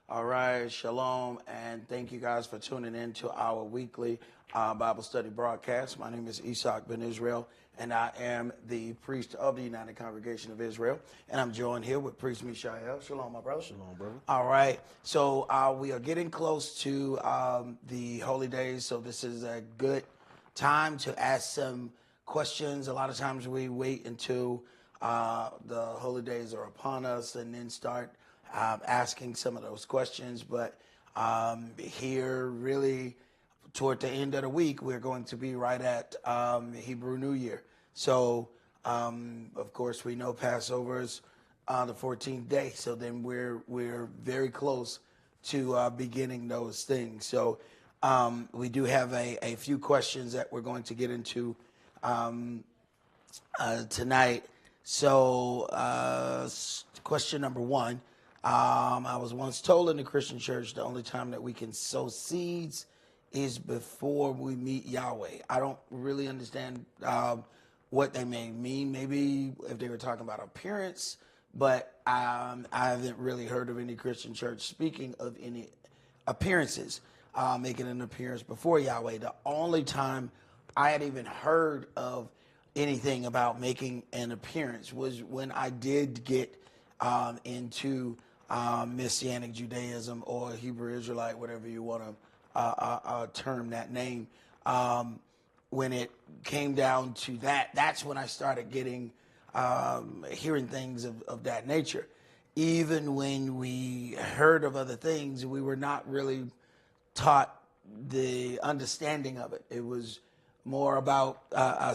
All right, shalom, and thank you guys for tuning in to our weekly Bible study broadcast. My name is Esaac ben Israel, and I am the priest of the United Congregation of Israel, and I'm joined here with Priest Mishael. Shalom, my brother. Shalom, brother. All right, so we are getting close to the holy days, so this is a good time to ask some questions. A lot of times we wait until the holy days are upon us and then start asking some of those questions, but here really toward the end of the week, we're going to be right at Hebrew New Year. So, of course, we know Passover is the 14th day, so then we're very close to beginning those things. So we do have a few questions that we're going to get into tonight. So question number one. I was once told in the Christian church the only time that we can sow seeds is before we meet Yahweh. I don't really understand what they may mean. Maybe if they were talking about appearance, but I haven't really heard of any Christian church speaking of any appearances, making an appearance before Yahweh. The only time I had even heard of anything about making an appearance was when I did get into Messianic Judaism or Hebrew Israelite, whatever you want to term that name. When it came down to that, that's when I started getting hearing things of that nature. Even when we heard of other things, we were not really taught the understanding of it. It was more about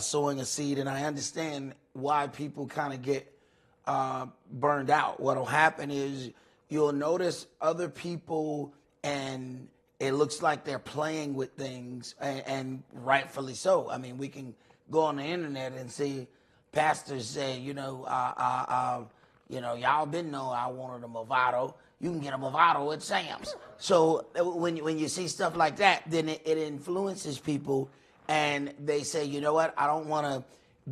sowing a seed, and I understand why people kind of get burned out. What'll happen is you'll notice other people and it looks like they're playing with things, and rightfully so. I mean, we can go on the internet and see pastors say, y'all been know I wanted a Movado. You can get a Movado at Sam's. So when you see stuff like that, then it influences people, and they say, you know what, I don't want to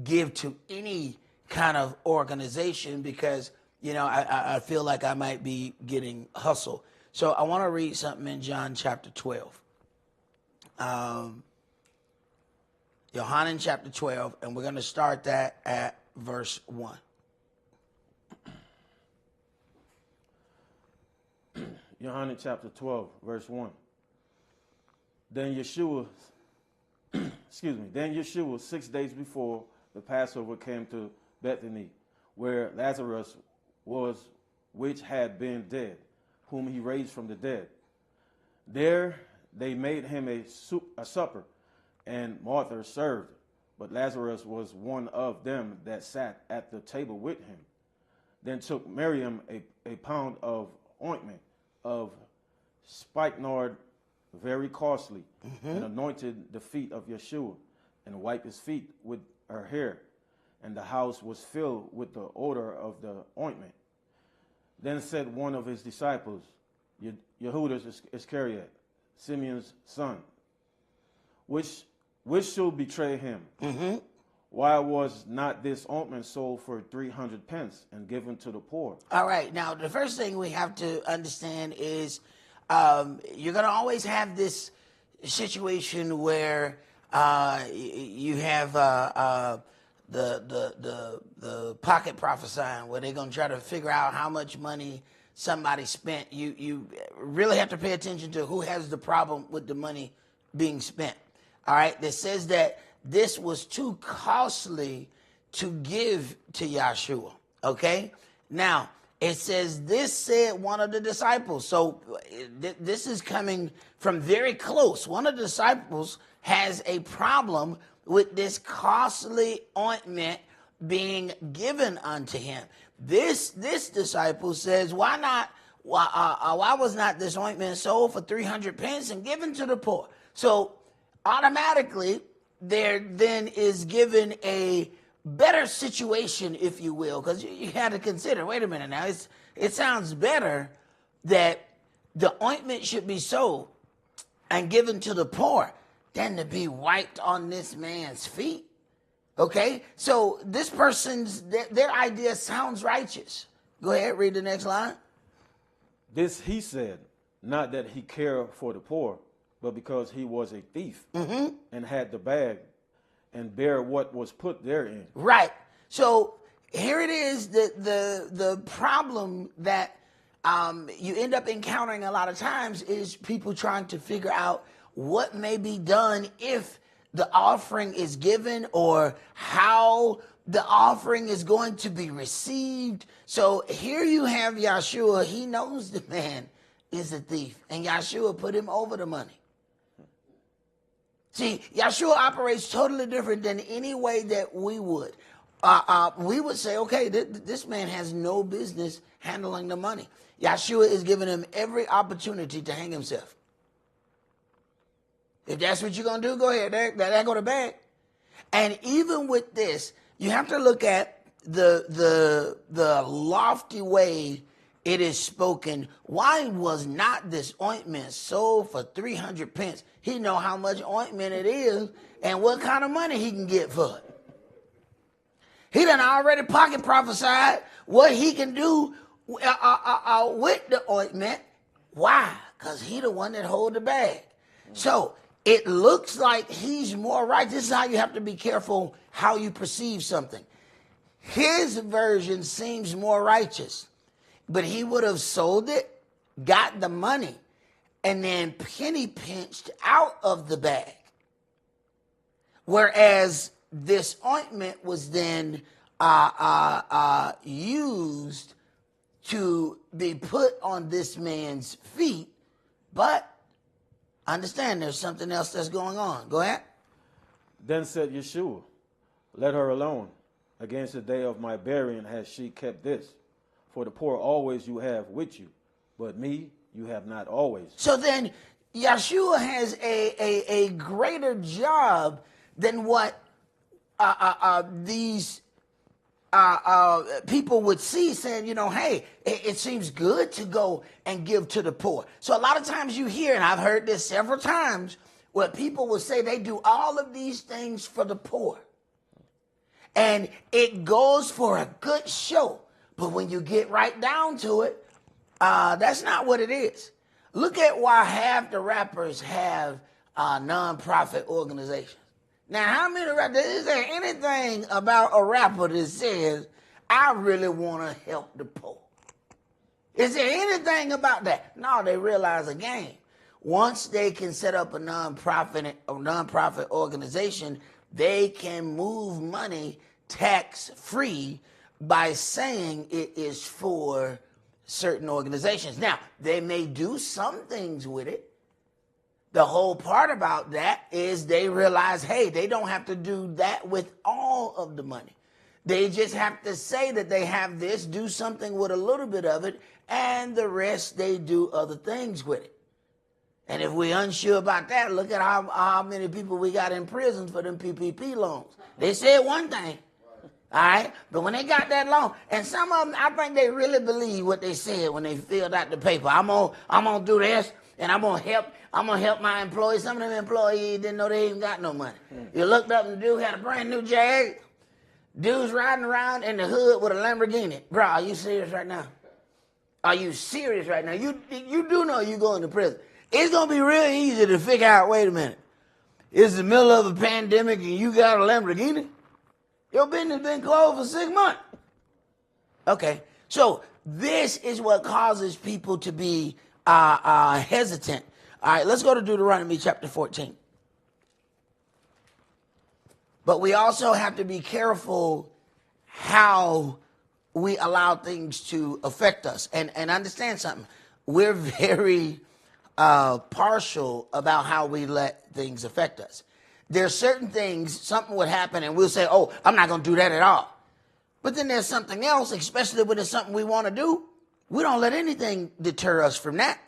give to any kind of organization because, I feel like I might be getting hustled. So I want to read something in John chapter 12. Yohanan chapter 12, and we're going to start that at verse 1. Yohanan chapter 12, verse 1. Then Yeshua, then Yeshua, 6 days before the Passover, came to Bethany, where Lazarus was, which had been dead, whom he raised from the dead. There they made him a supper, and Martha served, but Lazarus was one of them that sat at the table with him. Then took Miriam a pound of ointment of spikenard, very costly, and anointed the feet of Yeshua, and wiped his feet with her hair. And the house was filled with the odor of the ointment. Then said one of his disciples, Yehudas Iscariot, Simeon's son, which shall betray him. Why was not this ointment sold for 300 pence and given to the poor? All right. Now, the first thing we have to understand is you're going to always have this situation where you have the pocket prophesying, where they're going to try to figure out how much money somebody spent. You really have to pay attention to who has the problem with the money being spent. All right. That says that this was too costly to give to Yahshua. Okay. Now, it says this said one of the disciples. So this is coming from very close. One of the disciples has a problem with this costly ointment being given unto him. This disciple says, why was not this ointment sold for 300 pence and given to the poor? So automatically there then is given a better situation, if you will, because you had to consider, wait a minute now, it sounds better that the ointment should be sold and given to the poor than to be wiped on this man's feet. Okay, so this person's, their idea sounds righteous. Go ahead, read the next line. This he said, not that he cared for the poor, but because he was a thief and had the bag and bear what was put therein. Right. So here it is, the problem that you end up encountering a lot of times is people trying to figure out what may be done if the offering is given or how the offering is going to be received. So here you have Yahshua. He knows the man is a thief, and Yahshua put him over the money. See, Yahshua operates totally different than any way that we would. We would say, okay, this man has no business handling the money. Yahshua is giving him every opportunity to hang himself. If that's what you're going to do, go ahead. There go the bag. And even with this, you have to look at the lofty way it is spoken. Why was not this ointment sold for 300 pence? He know how much ointment it is and what kind of money he can get for it. He done already pocket prophesied what he can do with the ointment. Why? Because he the one that hold the bag. So it looks like he's more right. This is how you have to be careful how you perceive something. His version seems more righteous, but he would have sold it, got the money, and then penny pinched out of the bag. Whereas this ointment was then used to be put on this man's feet. But understand there's something else that's going on. Go ahead. Then said Yeshua, let her alone. Against the day of my burying has she kept this. For the poor always you have with you, but me you have not always. So then Yeshua has a greater job than what these people would see, saying, hey, it seems good to go and give to the poor. So a lot of times you hear, and I've heard this several times, where people will say they do all of these things for the poor. And it goes for a good show. But when you get right down to it, that's not what it is. Look at why half the rappers have nonprofit organizations. Now, how many rappers, is there anything about a rapper that says, I really want to help the poor? Is there anything about that? No, they realize again, once they can set up a nonprofit organization, they can move money tax-free by saying it is for certain organizations. Now, they may do some things with it. The whole part about that is they realize, hey, they don't have to do that with all of the money. They just have to say that they have this, do something with a little bit of it, and the rest they do other things with it. And if we're unsure about that, look at how many people we got in prison for them PPP loans. They said one thing. All right, but when they got that loan, and some of them, I think they really believe what they said when they filled out the paper. I'm gonna do this, and I'm gonna help my employees. Some of them employees didn't know they even got no money. You looked up and the dude had a brand new Jag. Dude's riding around in the hood with a Lamborghini. Bro, are you serious right now? Are you serious right now? You do know you going to prison. It's gonna be real easy to figure out. Wait a minute, it's the middle of a pandemic and you got a Lamborghini. Your business been closed for 6 months. Okay, so this is what causes people to be hesitant. All right, let's go to Deuteronomy chapter 14. But we also have to be careful how we allow things to affect us. And understand something. We're very partial about how we let things affect us. There's certain things, something would happen and we'll say, oh, I'm not going to do that at all. But then there's something else, especially when it's something we want to do. We don't let anything deter us from that.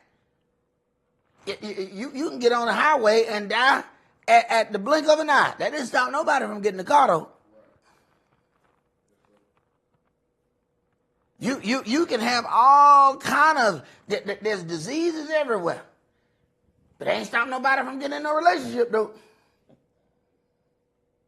You can get on the highway and die at the blink of an eye. That didn't stop nobody from getting the car, though. You can have all kind of, there's diseases everywhere. But they ain't stop nobody from getting in a relationship, though.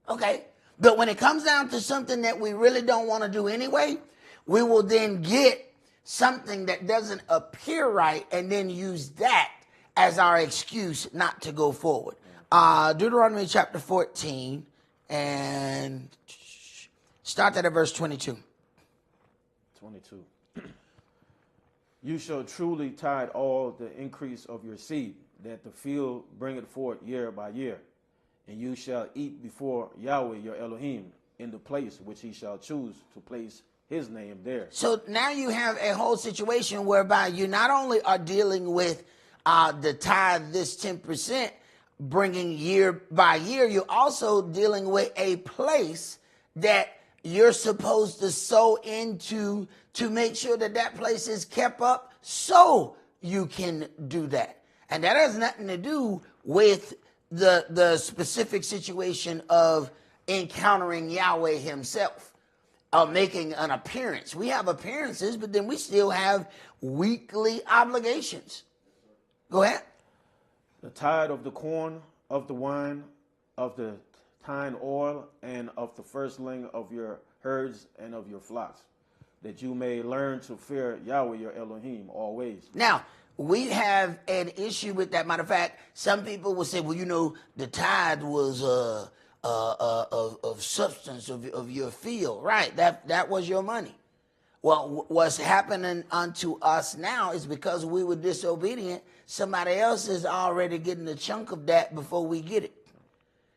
Okay, but when it comes down to something that we really don't want to do anyway, we will then get something that doesn't appear right and then use that as our excuse not to go forward. Deuteronomy chapter 14 and start that at verse 22. 22. You shall truly tithe all the increase of your seed, that the field bringeth forth year by year. And you shall eat before Yahweh your Elohim in the place which he shall choose to place his name there. So now you have a whole situation whereby you not only are dealing with the tithe, this 10%, bringing year by year, you're also dealing with a place that you're supposed to sow into to make sure that that place is kept up so you can do that. And that has nothing to do with the specific situation of encountering Yahweh himself, of making an appearance. We have appearances, but then we still have weekly obligations. Go ahead. The tithe of the corn, of the wine, of the fine oil, and of the firstling of your herds and of your flocks, that you may learn to fear Yahweh your Elohim always. Now, we have an issue with that. Matter of fact, some people will say, well, you know, the tithe was of substance of your field. Right, that was your money. Well, what's happening unto us now is because we were disobedient, somebody else is already getting a chunk of that before we get it.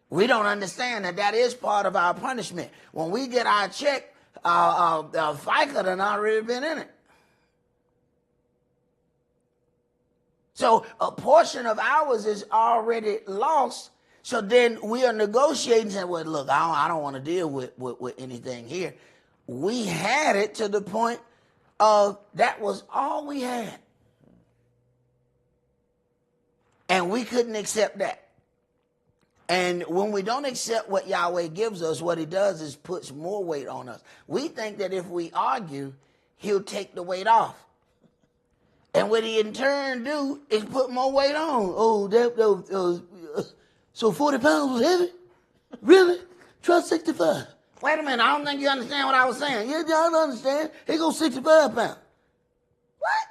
We don't understand that is part of our punishment. When we get our check, FICA done already been in it. So a portion of ours is already lost. So then we are negotiating, saying, well, look, I don't want to deal with anything here. We had it to the point of that was all we had. And we couldn't accept that. And when we don't accept what Yahweh gives us, what he does is puts more weight on us. We think that if we argue, he'll take the weight off. And what he in turn do is put more weight on. Oh, so 40 pounds was heavy? Really? Try 65. Wait a minute, I don't think you understand what I was saying. Yeah, I don't understand. Here goes 65 pounds. What?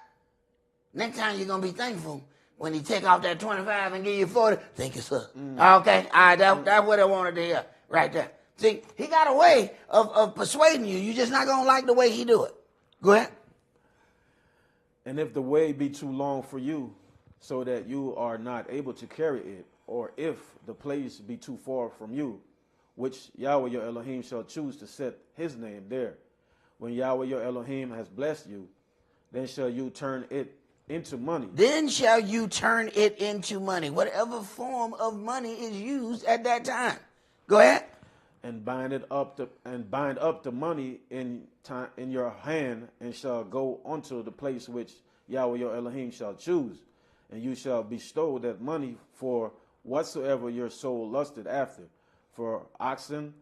Next time you're going to be thankful when he take off that 25 and give you 40. Thank you, sir. Okay, all right, that's what I wanted to hear right there. See, he got a way of persuading you. You're just not going to like the way he do it. Go ahead. And if the way be too long for you, so that you are not able to carry it, or if the place be too far from you, which Yahweh your Elohim shall choose to set his name there, when Yahweh your Elohim has blessed you, then shall you turn it into money. Then shall you turn it into money, whatever form of money is used at that time. Go ahead. And bind up the money in your hand, and shall go unto the place which Yahweh your Elohim shall choose, and you shall bestow that money for whatsoever your soul lusted after, for oxen,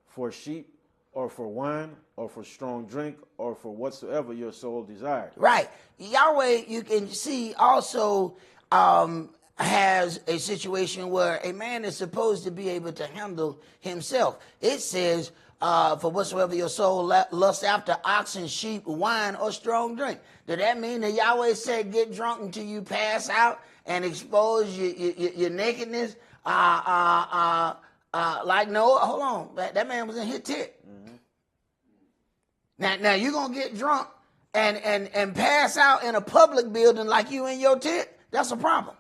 for sheep, or for wine, or for strong drink, or for whatsoever your soul desired. Right. Yahweh, you can see, also has a situation where a man is supposed to be able to handle himself. It says, for whatsoever your soul lusts after, oxen, sheep, wine, or strong drink. Did that mean that Yahweh said get drunk until you pass out and expose your nakedness? Like Noah? Hold on. That man was in his tit. Mm-hmm. Now you're going to get drunk and pass out in a public building like you in your tit? That's a problem.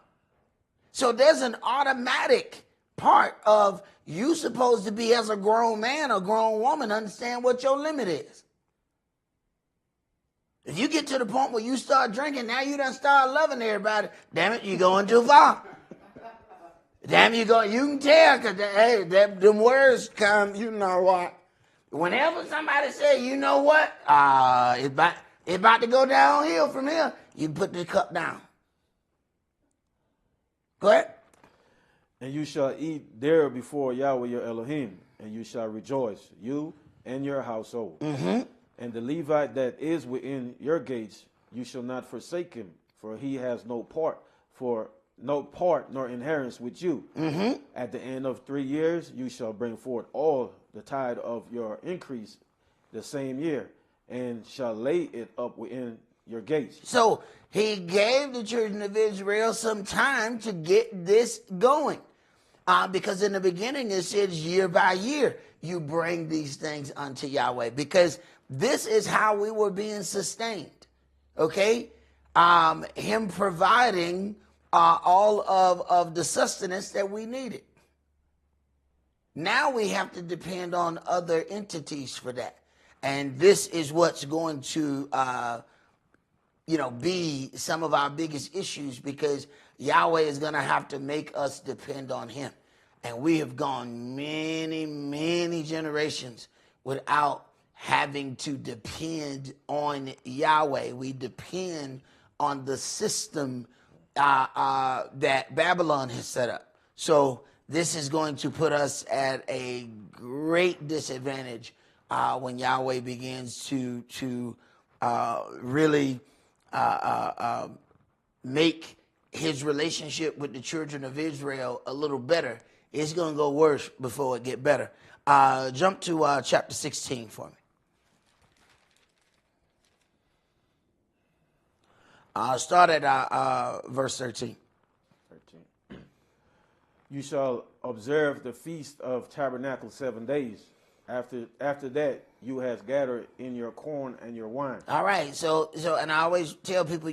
So there's an automatic part of you supposed to be, as a grown man or grown woman, understand what your limit is. If you get to the point where you start drinking, now you done start loving everybody, damn it, you're going too far. Damn, you can tell, because hey, them words come, you know what. Whenever somebody say, you know what, it's about to go downhill from here, you put the cup down. Go ahead. And you shall eat there before Yahweh your Elohim, and you shall rejoice, you and your household. Mm-hmm. And the Levite that is within your gates, you shall not forsake him, for he has no part nor inheritance with you. Mm-hmm. At the end of 3 years, you shall bring forth all the tithe of your increase the same year, and shall lay it up within your gates. So he gave the children of Israel some time to get this going. Because in the beginning it says year by year you bring these things unto Yahweh, because this is how we were being sustained. Okay? Him providing all of the sustenance that we needed. Now we have to depend on other entities for that. And this is what's going to be some of our biggest issues, because Yahweh is going to have to make us depend on him. And we have gone many, many generations without having to depend on Yahweh. We depend on the system that Babylon has set up. So this is going to put us at a great disadvantage when Yahweh begins to really make his relationship with the children of Israel a little better. It's going to go worse before it get better. Jump to chapter 16 for me. Start at verse 13. You shall observe the feast of tabernacles 7 days. After that, you have gathered in your corn and your wine. All right. So, and I always tell people,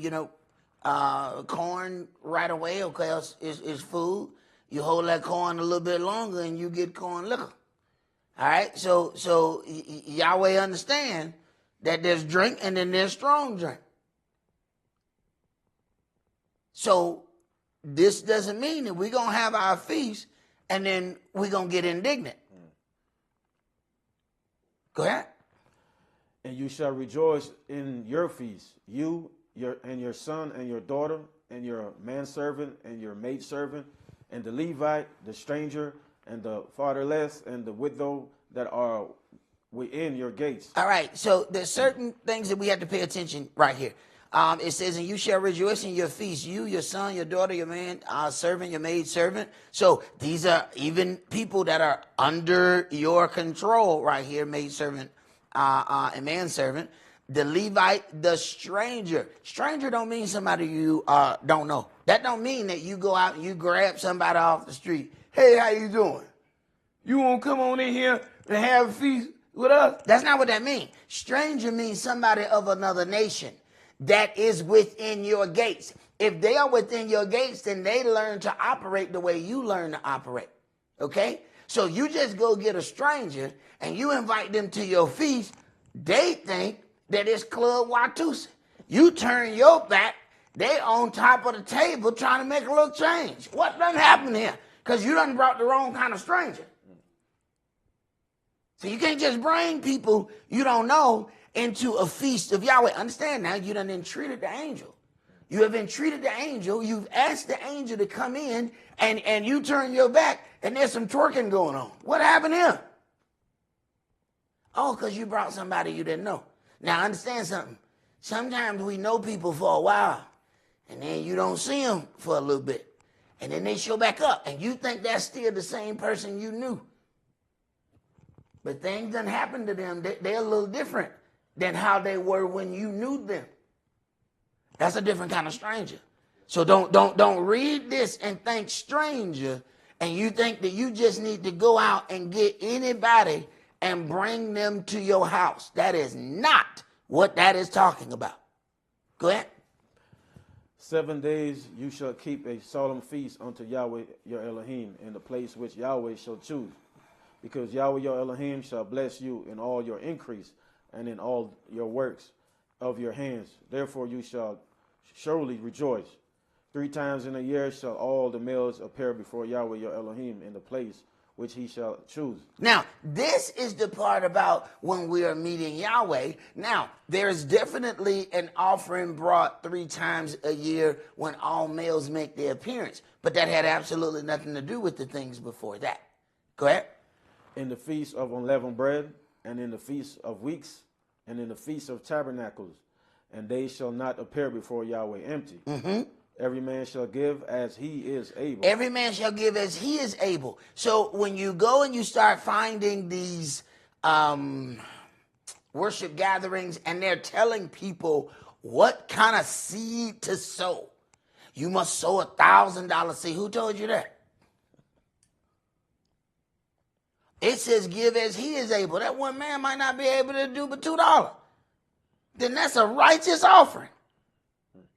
corn right away, okay, is food. You hold that corn a little bit longer and you get corn liquor. All right. So Yahweh understand that there's drink and then there's strong drink. So this doesn't mean that we're going to have our feast and then we're going to get indignant. Go ahead. And you shall rejoice in your feast, you, your son and your daughter, and your manservant and your maidservant, and the Levite, the stranger, and the fatherless, and the widow that are within your gates. All right. So there's certain things that we have to pay attention right here. It says, and you shall rejoice in your feast, you, your son, your daughter, your man servant, your maid servant. So these are even people that are under your control right here, maid servant and man servant. The Levite, the stranger. Stranger don't mean somebody you don't know. That don't mean that you go out and you grab somebody off the street. Hey, how you doing? You want to come on in here and have a feast with us? That's not what that means. Stranger means somebody of another nation that is within your gates. If they are within your gates, then they learn to operate the way you learn to operate. Okay? So you just go get a stranger and you invite them to your feast. They think that it's Club Watusi. You turn your back, they on top of the table trying to make a little change. What done happened here? Because you done brought the wrong kind of stranger. So you can't just bring people you don't know into a feast of Yahweh. Understand now, you done entreated the angel. You have entreated the angel. You've asked the angel to come in, and you turn your back, and there's some twerking going on. What happened here? Oh, because you brought somebody you didn't know. Now, understand something. Sometimes we know people for a while, and then you don't see them for a little bit. And then they show back up, and you think that's still the same person you knew. But things done happened to them. They're a little different than how they were when you knew them. That's a different kind of stranger. So don't read this and think stranger, and you think that you just need to go out and get anybody and bring them to your house. That is not what that is talking about. Go ahead. 7 days you shall keep a solemn feast unto Yahweh your Elohim in the place which Yahweh shall choose. Because Yahweh your Elohim shall bless you in all your increase and in all your works of your hands. Therefore you shall surely rejoice. 3 times in a year shall all the males appear before Yahweh your Elohim in the place which he shall choose. Now, this is the part about when we are meeting Yahweh. Now, there's definitely an offering brought 3 times a year when all males make their appearance. But that had absolutely nothing to do with the things before that. Go ahead. In the feast of unleavened bread, and in the feast of weeks, and in the feast of tabernacles, and they shall not appear before Yahweh empty. Mm-hmm. Every man shall give as he is able. Every man shall give as he is able. So when you go and you start finding these worship gatherings and they're telling people what kind of seed to sow. You must sow $1,000 seed. Who told you that? It says give as he is able. That one man might not be able to do but $2. Then that's a righteous offering.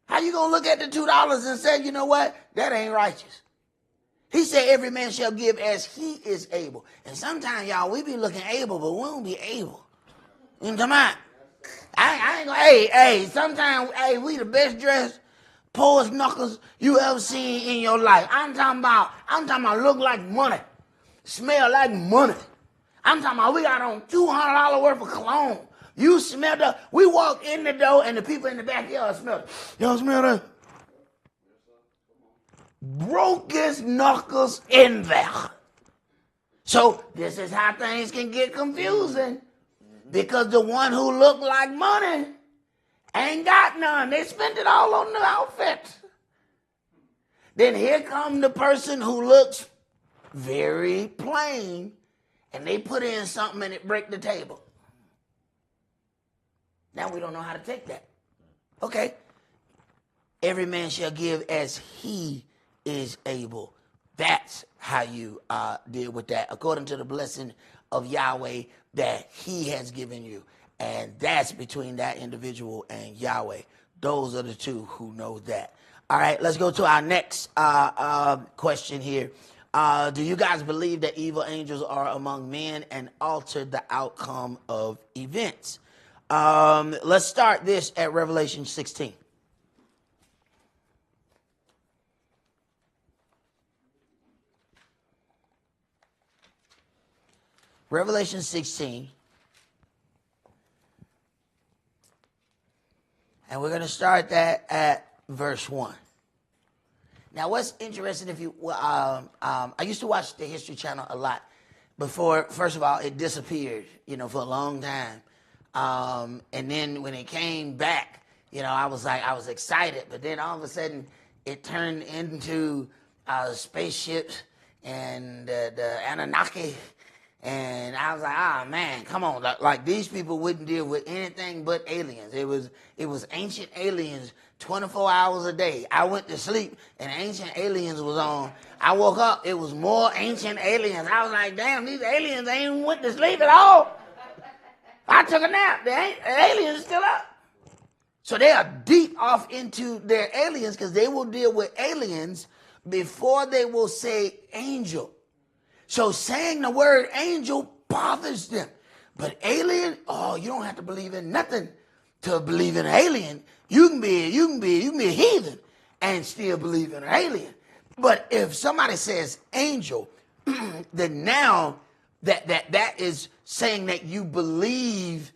How you going to look at the $2 and say, you know what? That ain't righteous. He said every man shall give as he is able. And sometimes, y'all, we be looking able, but we don't be able. You know what I'm talking about? I ain't gonna, sometimes, we the best dressed, poorest knuckles you ever seen in your life. I'm talking about look like money, smell like money. I'm talking about we got on $200 worth of cologne. You smell the, we walk in the door and the people in the backyard smell it. Y'all smell that? Brokest knuckles in there. So this is how things can get confusing. Because the one who look like money ain't got none. They spent it all on the outfit. Then here come the person who looks very plain and they put in something and it break the table. Now we don't know how to take that. Okay. Every man shall give as he is able. That's how you deal with that, according to the blessing of Yahweh that he has given you. And that's between that individual and Yahweh. Those are the two who know that. All right, let's go to our next question here. Do you guys believe that evil angels are among men and alter the outcome of events? Let's start this at Revelation 16. Revelation 16. And we're going to start that at verse 1. Now, what's interesting, if you, I used to watch the History Channel a lot before, first of all, it disappeared, for a long time. And then when it came back, I was excited, but then all of a sudden it turned into spaceships and the Anunnaki. And I was like, man, come on. Like these people wouldn't deal with anything but aliens. It was ancient aliens 24 hours a day. I went to sleep and ancient aliens was on. I woke up, it was more ancient aliens. I was like, damn, these aliens ain't went to sleep at all. I took a nap. The aliens are still up. So they are deep off into their aliens because they will deal with aliens before they will say angel. So saying the word angel bothers them. But alien, you don't have to believe in nothing to believe in an alien. You can be a heathen and still believe in an alien. But if somebody says angel, then now that is saying that you believe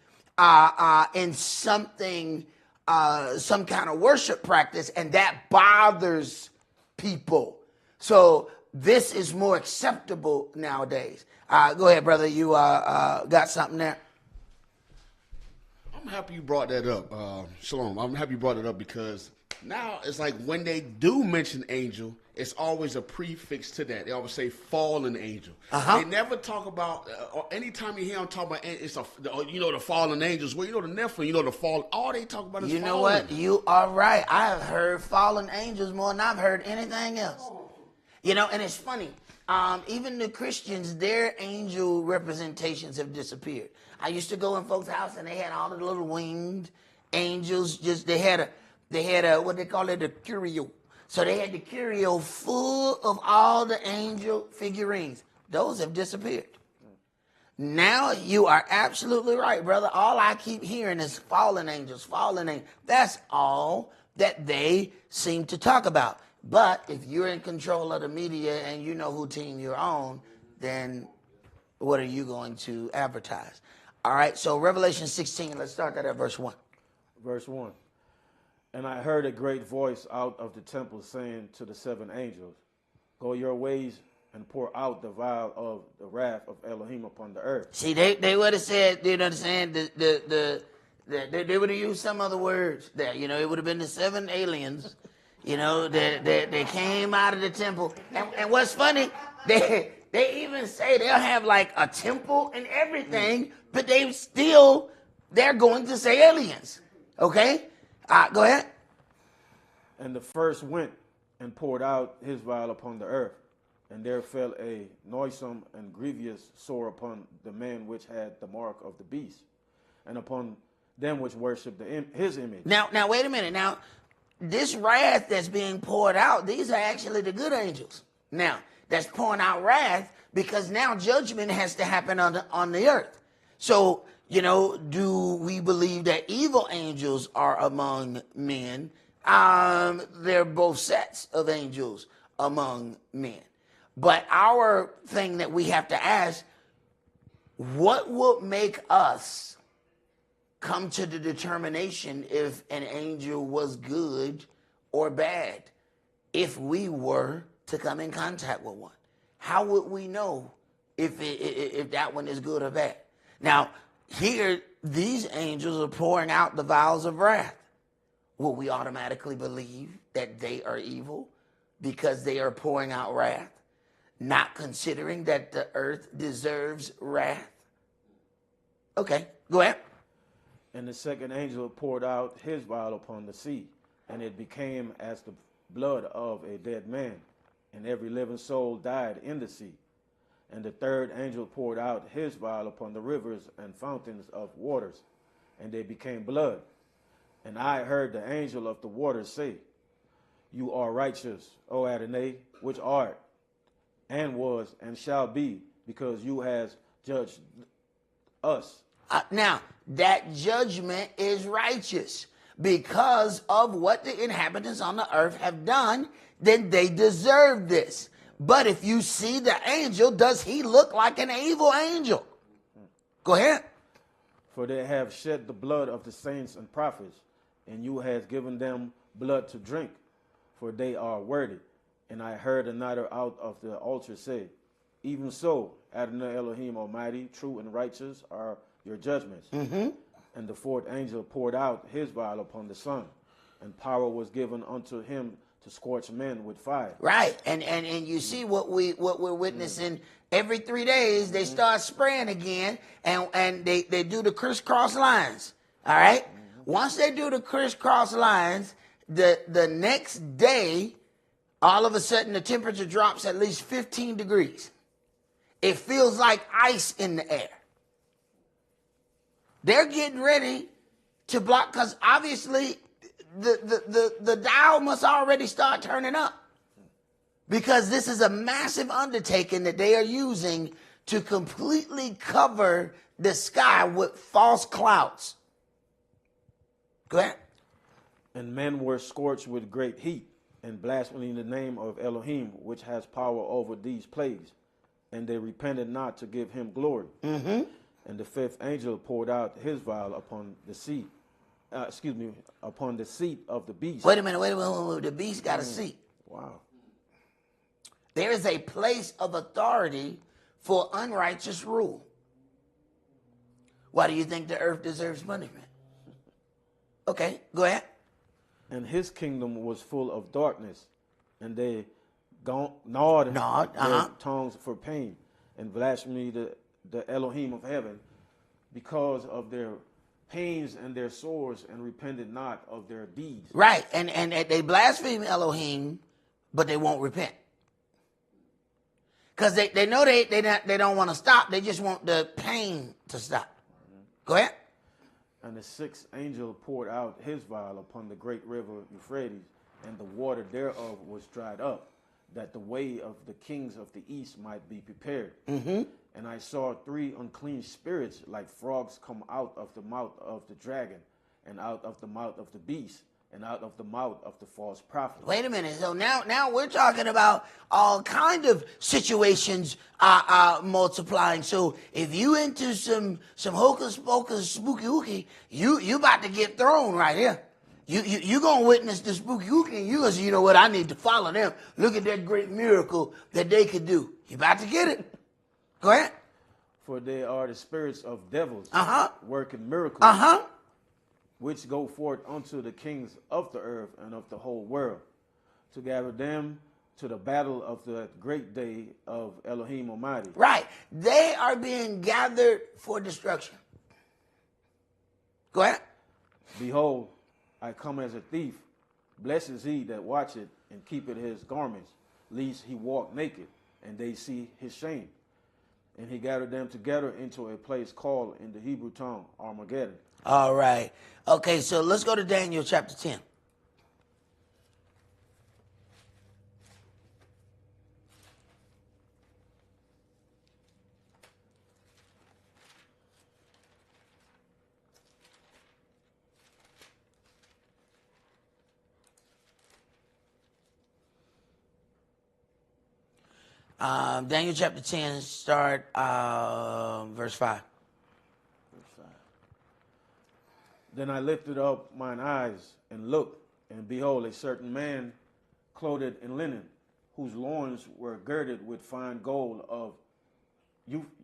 in something, some kind of worship practice, and that bothers people. So this is more acceptable nowadays. Go ahead, brother. You got something there? I'm happy you brought that up. Shalom. I'm happy you brought it up because now it's like when they do mention angel, it's always a prefix to that. They always say fallen angel. They never talk about, or anytime you hear them talk about, it's the fallen angels. Well, the Nephilim, the fallen. All they talk about is fallen. You know what? You are right. I have heard fallen angels more than I've heard anything else. And it's funny. Even the Christians, their angel representations have disappeared. I used to go in folks' house and they had all the little winged angels. They had a what they call it, a curio. So they had the curio full of all the angel figurines. Those have disappeared. Now you are absolutely right, brother. All I keep hearing is fallen angels, fallen angels. That's all that they seem to talk about. But if you're in control of the media and you know who team you're on, then what are you going to advertise? All right, so Revelation 16, let's start that at verse 1. Verse 1. And I heard a great voice out of the temple saying to the seven angels, go your ways and pour out the vial of the wrath of Elohim upon the earth. See, they would have said, they would have used some other words there. It would have been the seven aliens. They came out of the temple. And what's funny, they even say they'll have like a temple and everything, but they're going to say aliens. Okay? Go ahead. And the first went and poured out his vial upon the earth, and there fell a noisome and grievous sore upon the man which had the mark of the beast, and upon them which worshipped his image. Now, wait a minute. Now, this wrath that's being poured out, these are actually the good angels. Now, that's pouring out wrath because now judgment has to happen on the earth. So, do we believe that evil angels are among men? They're both sets of angels among men. But our thing that we have to ask, what will make us come to the determination if an angel was good or bad if we were to come in contact with one? How would we know if that one is good or bad? Now, here, these angels are pouring out the vials of wrath. Will we automatically believe that they are evil because they are pouring out wrath, not considering that the earth deserves wrath? Okay, go ahead. And the second angel poured out his vial upon the sea, and it became as the blood of a dead man, and every living soul died in the sea. And the third angel poured out his vial upon the rivers and fountains of waters, and they became blood. And I heard the angel of the waters say, You are righteous, O Adonai, which art, and was, and shall be, because you has judged us. Now, that judgment is righteous because of what the inhabitants on the earth have done, then they deserve this. But if you see the angel, does he look like an evil angel? Go ahead. For they have shed the blood of the saints and prophets, and you has given them blood to drink, for they are worthy. And I heard another out of the altar say, Even so, Adonai Elohim Almighty, true and righteous are your judgments. Mm-hmm. And the fourth angel poured out his vial upon the sun, and power was given unto him to scorch men with fire. Right, and you see what we're witnessing every 3 days. They start spraying again, and they do the crisscross lines. All right. Once they do the crisscross lines, the next day, all of a sudden the temperature drops at least 15 degrees. It feels like ice in the air. They're getting ready to block, because obviously the dial must already start turning up, because this is a massive undertaking that they are using to completely cover the sky with false clouds. Go ahead. And men were scorched with great heat, and blaspheming the name of Elohim, which has power over these plagues. And they repented not to give him glory. Mm-hmm. And the fifth angel poured out his vial upon the seat. Upon the seat of the beast. Wait a minute. The beast got a seat. Wow. There is a place of authority for unrighteous rule. Why do you think the earth deserves punishment? Okay, go ahead. And his kingdom was full of darkness, and they gnawed their tongues for pain, and blasphemed the Elohim of heaven, because of their pains and their sores, and repented not of their deeds. Right, and they blaspheme Elohim, but they won't repent, because they know they don't want to stop. They just want the pain to stop. Go ahead. And the sixth angel poured out his vial upon the great river Euphrates, and the water thereof was dried up, that the way of the kings of the east might be prepared. Mm-hmm. And I saw 3 unclean spirits like frogs come out of the mouth of the dragon, and out of the mouth of the beast, and out of the mouth of the false prophet. Wait a minute. So now we're talking about all kind of situations multiplying. So if you into some hocus pocus spooky ooky, you about to get thrown right here. You gonna witness the spooky ooky, and you gonna say, you know what, I need to follow them. Look at that great miracle that they could do. You about to get it. Go ahead. For they are the spirits of devils, working miracles, which go forth unto the kings of the earth and of the whole world, to gather them to the battle of the great day of Elohim Almighty. Right. They are being gathered for destruction. Go ahead. Behold, I come as a thief. Blessed is he that watcheth and keepeth his garments, lest he walk naked, and they see his shame. And he gathered them together into a place called in the Hebrew tongue Armageddon. All right. Okay, so let's go to Daniel chapter 10. Daniel chapter 10, start verse 5. Then I lifted up mine eyes and looked, and behold, a certain man clothed in linen, whose loins were girded with fine gold of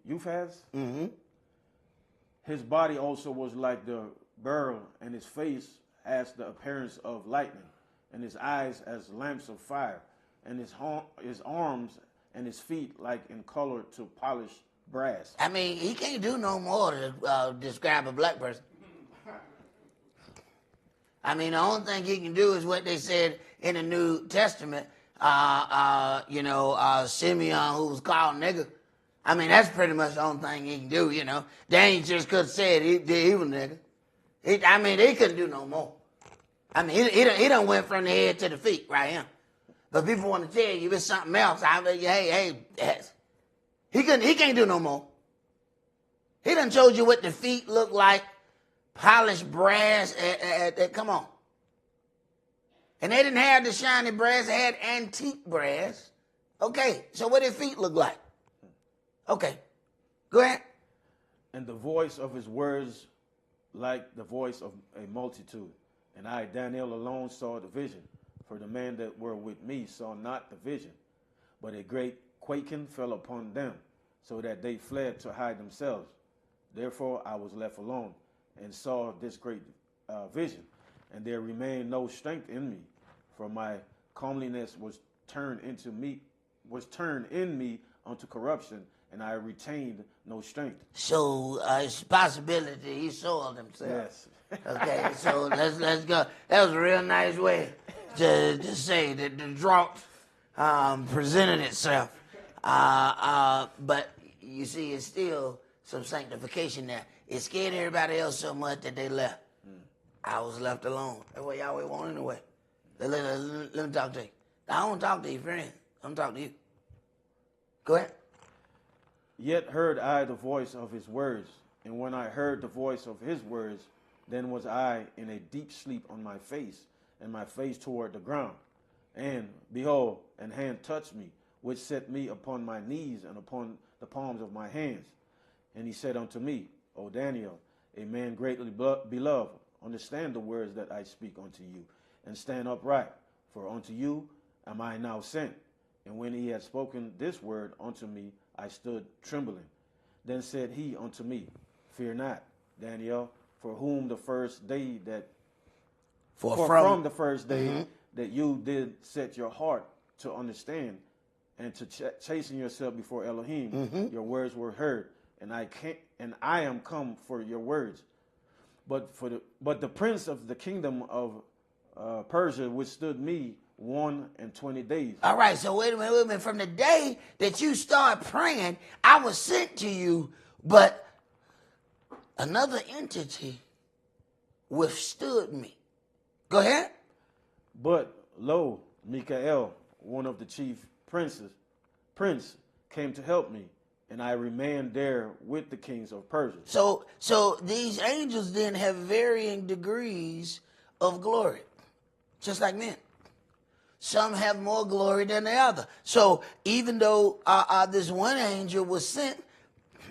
Uphaz. Mm-hmm. His body also was like the beryl, and his face as the appearance of lightning, and his eyes as lamps of fire, and his arms and his feet like in color to polished brass. I mean, he can't do no more to describe a black person. I mean, the only thing he can do is what they said in the New Testament, Simeon, who was called nigger. I mean, that's pretty much the only thing he can do, you know. Daniel just could have said he was nigger. He couldn't do no more. I mean, he done went from the head to the feet right here. But people want to tell you it's something else. He can't do no more. He done told you what the feet look like, polished brass. Come on. And they didn't have the shiny brass. They had antique brass. Okay, so what did feet look like? Okay, go ahead. And the voice of his words like the voice of a multitude. And I, Daniel, alone saw the vision. For the men that were with me saw not the vision, but a great quaking fell upon them, so that they fled to hide themselves. Therefore I was left alone, and saw this great vision, and there remained no strength in me, for my comeliness was turned in me unto corruption, and I retained no strength. So it's a possibility he soiled himself. Yes. Okay, so let's go. That was a real nice way to say that the drought presented itself. But you see, it's still some sanctification there. It scared everybody else so much that they left. I was left alone. That's what Yahweh wanted anyway. Let me talk to you. I don't talk to you, friend. I'm talking to you. Go ahead. Yet heard I the voice of his words, and when I heard the voice of his words, then was I in a deep sleep on my face, and my face toward the ground. And behold, an hand touched me, which set me upon my knees and upon the palms of my hands. And he said unto me, O Daniel, a man greatly beloved, understand the words that I speak unto you, and stand upright, for unto you am I now sent. And when he had spoken this word unto me, I stood trembling. Then said he unto me, Fear not, Daniel, from the first day that that you did set your heart to understand and to chasten yourself before Elohim, your words were heard, and I am come for your words. But the prince of the kingdom of Persia withstood me 21 days. All right, so wait a minute. From the day that you start praying, I was sent to you, but another entity withstood me. Go ahead. But lo, Michael, one of the chief prince, came to help me, and I remained there with the kings of Persia. So these angels then have varying degrees of glory, just like men. Some have more glory than the other. So even though this one angel was sent,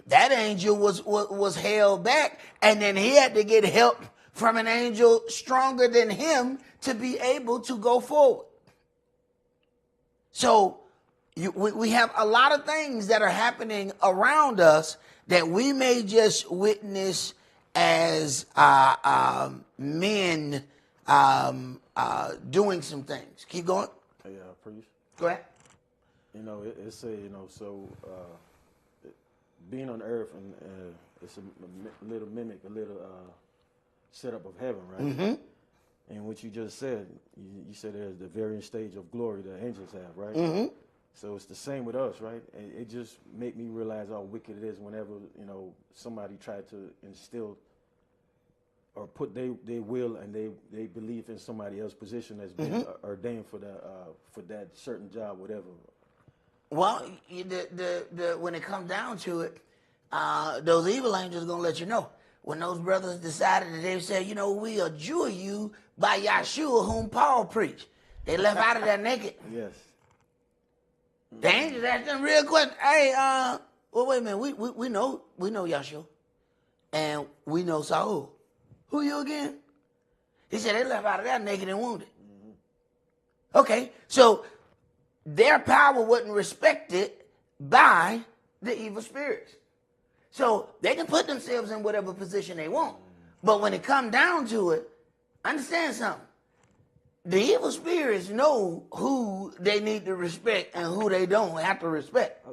that angel was held back, and then he had to get help from an angel stronger than him to be able to go forward. So we have a lot of things that are happening around us that we may just witness as men doing some things. Keep going. Yeah, priest. Go ahead. It say, being on earth, and it's a little mimic, a little setup of heaven, right? Mm-hmm. And what you just said, you said there's the varying stage of glory that angels have, right? Mm-hmm. So it's the same with us, right? It just made me realize how wicked it is whenever, somebody tried to instill or put their will and they believe in somebody else's position that's been ordained for that certain job, whatever. Well, when it comes down to it, those evil angels are going to let you know. When those brothers decided that they said, we adjure you by Yahshua whom Paul preached. They left out of there naked. Yes. The angels asked them real quick, hey, well, wait a minute, we know Yahshua. And we know Saul. Who you again? He said they left out of there naked and wounded. Mm-hmm. Okay, so their power wasn't respected by the evil spirits. So they can put themselves in whatever position they want. But when it comes down to it, understand something. The evil spirits know who they need to respect and who they don't have to respect.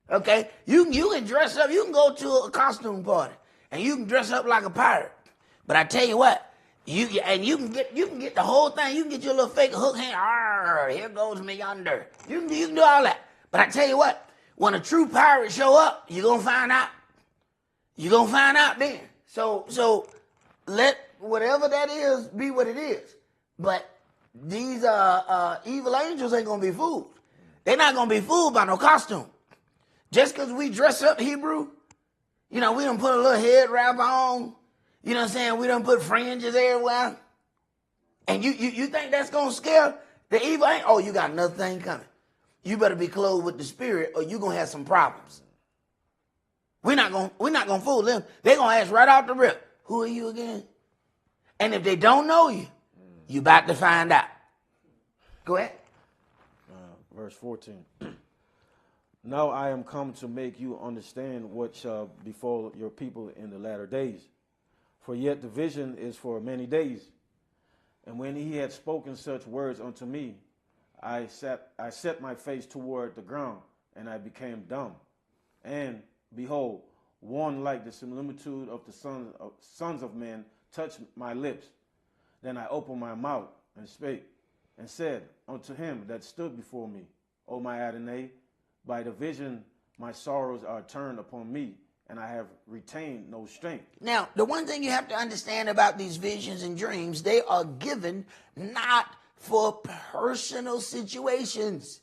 Okay? You can dress up. You can go to a costume party and you can dress up like a pirate. But I tell you what, you can get the whole thing. You can get your little fake hook hand. Arr, here goes me yonder. You can do all that. But I tell you what, when a true pirate show up, you're gonna find out. You're gonna find out then. So let whatever that is be what it is. But these evil angels ain't gonna be fooled. They're not gonna be fooled by no costume. Just because we dress up Hebrew, we done put a little head wrap on. You know what I'm saying? We done put fringes everywhere. And you think that's gonna scare the evil angel? Oh, you got another thing coming. You better be clothed with the spirit or you're gonna have some problems. We're not gonna fool them. They're gonna ask right off the rip, who are you again? And if they don't know you, you about to find out. Go ahead. Verse 14. Now I am come to make you understand what shall befall your people in the latter days. For yet the vision is for many days. And when he had spoken such words unto me, I set my face toward the ground, and I became dumb. And behold, one like the similitude of the sons of men touched my lips. Then I opened my mouth and spake, and said unto him that stood before me, O my Adonai, by the vision my sorrows are turned upon me, and I have retained no strength. Now, the one thing you have to understand about these visions and dreams, they are given not for personal situations.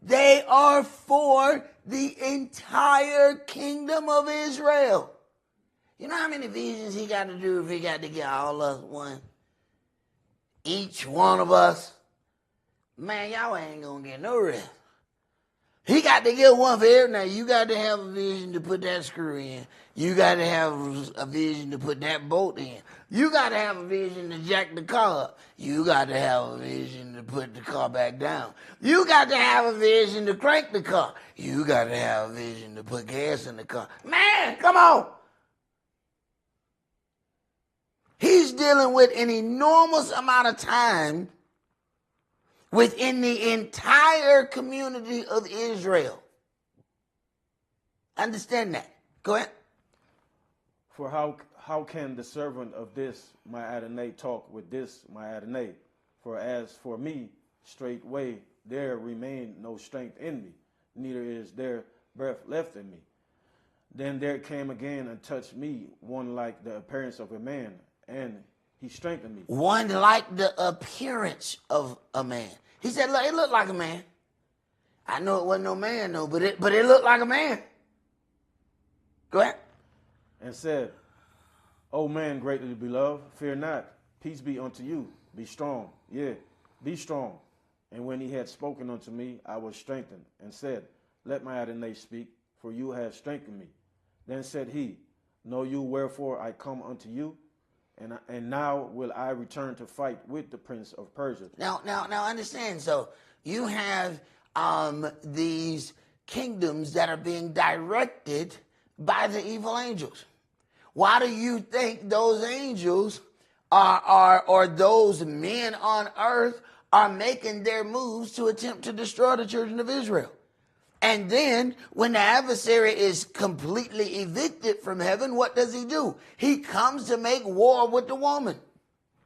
They are for the entire kingdom of Israel. You know how many visions he got to do if he got to get all us one? Each one of us. Man, y'all ain't going to get no rest. He got to get one for every. Now, you got to have a vision to put that screw in. You got to have a vision to put that bolt in. You got to have a vision to jack the car up. You got to have a vision to put the car back down. You got to have a vision to crank the car. You got to have a vision to put gas in the car. Man, come on. He's dealing with an enormous amount of time within the entire community of Israel. Understand that. Go ahead. For how can the servant of this my Adonai talk with this my Adonai? For as for me, straightway there remain no strength in me, neither is there breath left in me. Then there came again and touched me one like the appearance of a man, and he strengthened me. One like the appearance of a man. He said, look, it looked like a man. I know it wasn't no man, though, but it looked like a man. Go ahead. And said, O man greatly beloved, fear not. Peace be unto you. Be strong. Yeah, be strong. And when he had spoken unto me, I was strengthened, and said, Let my Adonai speak, for you have strengthened me. Then said he, Know you wherefore I come unto you? And now will I return to fight with the prince of Persia. Now understand. So you have these kingdoms that are being directed by the evil angels. Why do you think those angels or those men on earth are making their moves to attempt to destroy the children of Israel? And then when the adversary is completely evicted from heaven, what does he do? He comes to make war with the woman.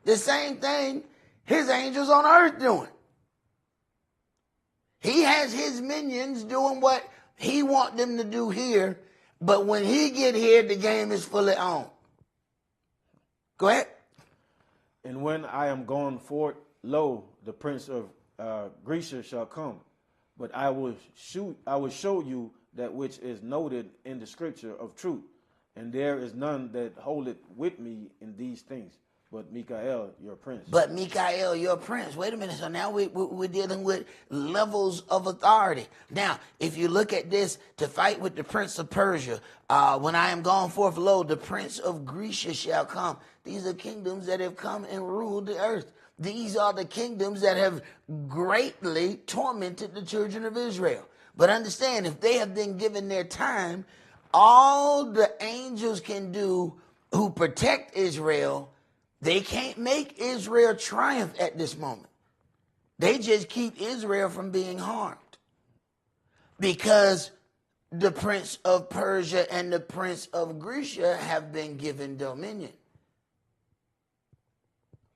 the same thing his angels on earth doing. He has his minions doing what he want them to do here, but when he get here, the game is fully on. Go ahead. And when I am gone forth, lo, the prince of Grecia shall come, but I will show you that which is noted in the scripture of truth, and there is none that holdeth with me in these things, but Michael, your prince. But Michael, your prince. Wait a minute. So now we're dealing with levels of authority. Now, if you look at this, to fight with the prince of Persia, when I am gone forth, lo, the prince of Grecia shall come. These are kingdoms that have come and ruled the earth. These are the kingdoms that have greatly tormented the children of Israel. But understand, if they have been given their time, all the angels can do who protect Israel, they can't make Israel triumph at this moment. They just keep Israel from being harmed. Because the prince of Persia and the prince of Grecia have been given dominion.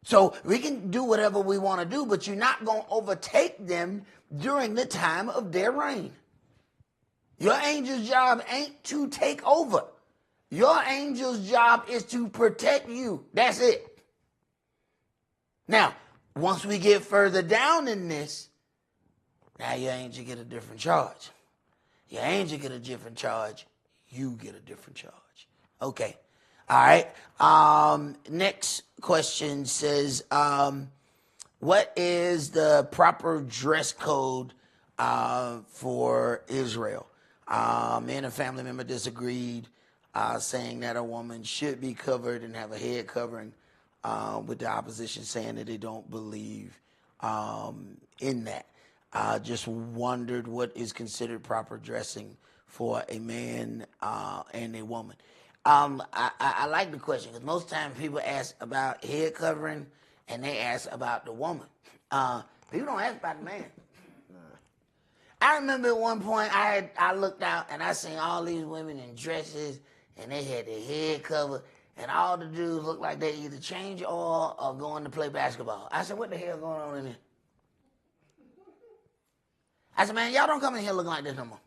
So we can do whatever we want to do, but you're not going to overtake them during the time of their reign. Your angel's job ain't to take over. Your angel's job is to protect you. That's it. Now, once we get further down in this, now your angel get a different charge. Your angel get a different charge. You get a different charge. Okay. All right. Next question says, what is the proper dress code for Israel? Me and a family member disagreed, saying that a woman should be covered and have a head covering, with the opposition saying that they don't believe in that. Just wondered what is considered proper dressing for a man and a woman. I like the question because most times people ask about head covering and they ask about the woman. People don't ask about the man. I remember at one point I looked out and I seen all these women in dresses and they had their head covered and all the dudes looked like they either change oil or going to play basketball. I said, what the hell going on in here? I said, man, y'all don't come in here looking like this no more.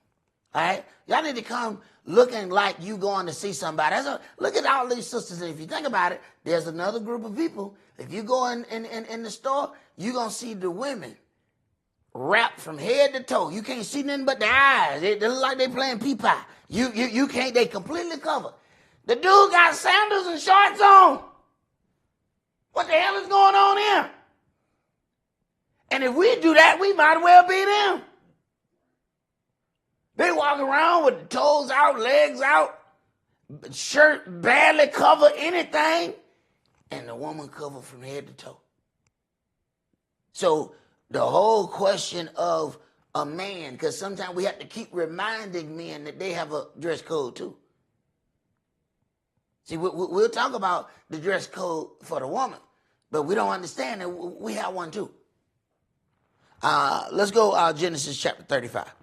All right? Y'all need to come looking like you going to see somebody. Look at all these sisters. And if you think about it, there's another group of people. If you go in the store, you're going to see the women wrapped from head to toe. You can't see nothing but their eyes. They look like they playing pee-pie. You can't, they completely covered. The dude got sandals and shorts on. What the hell is going on here? And if we do that, we might as well be them. They walk around with the toes out, legs out, shirt barely cover anything, and the woman covered from head to toe. So the whole question of a man, because sometimes we have to keep reminding men that they have a dress code too. See, we'll talk about the dress code for the woman, but we don't understand that we have one too. Let's go Genesis chapter 35.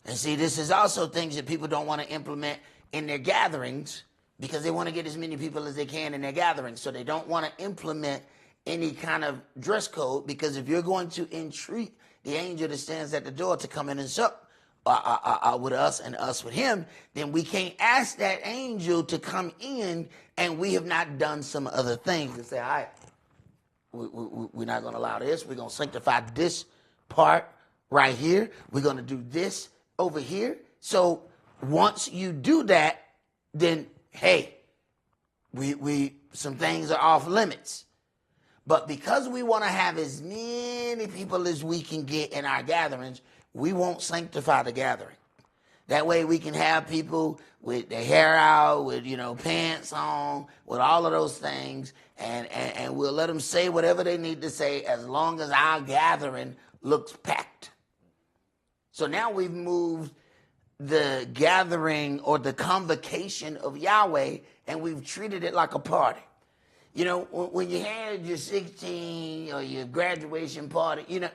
And see, this is also things that people don't want to implement in their gatherings because they want to get as many people as they can in their gatherings. So they don't want to implement any kind of dress code because if you're going to entreat the angel that stands at the door to come in and sup with us and us with him, then we can't ask that angel to come in and we have not done some other things and say, all right, we're not going to allow this. We're going to sanctify this part right here. We're going to do this over here. So once you do that, then hey, we some things are off limits. But because we want to have as many people as we can get in our gatherings, we won't sanctify the gathering. That way we can have people with their hair out, with pants on, with all of those things, and we'll let them say whatever they need to say as long as our gathering looks packed. So now we've moved the gathering or the convocation of Yahweh and we've treated it like a party. You know, when you had your 16 or your graduation party, you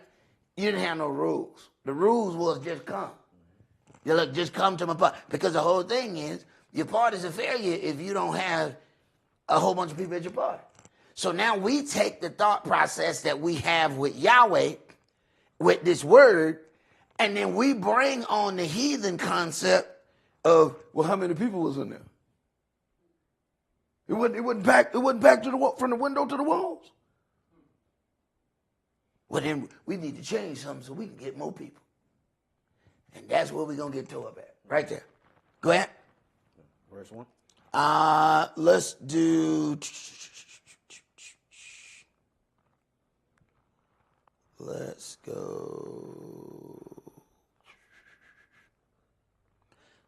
didn't have no rules. The rules was just come. You look, just come to my party. Because the whole thing is, your party's a failure if you don't have a whole bunch of people at your party. So now we take the thought process that we have with Yahweh, with this word, and then we bring on the heathen concept of, well, how many people was in there? It wasn't packed to the from the window to the walls. Well, then we need to change something so we can get more people. And that's where we're going to get to up at. Right there. Go ahead. Verse 1. Let's do... Let's go...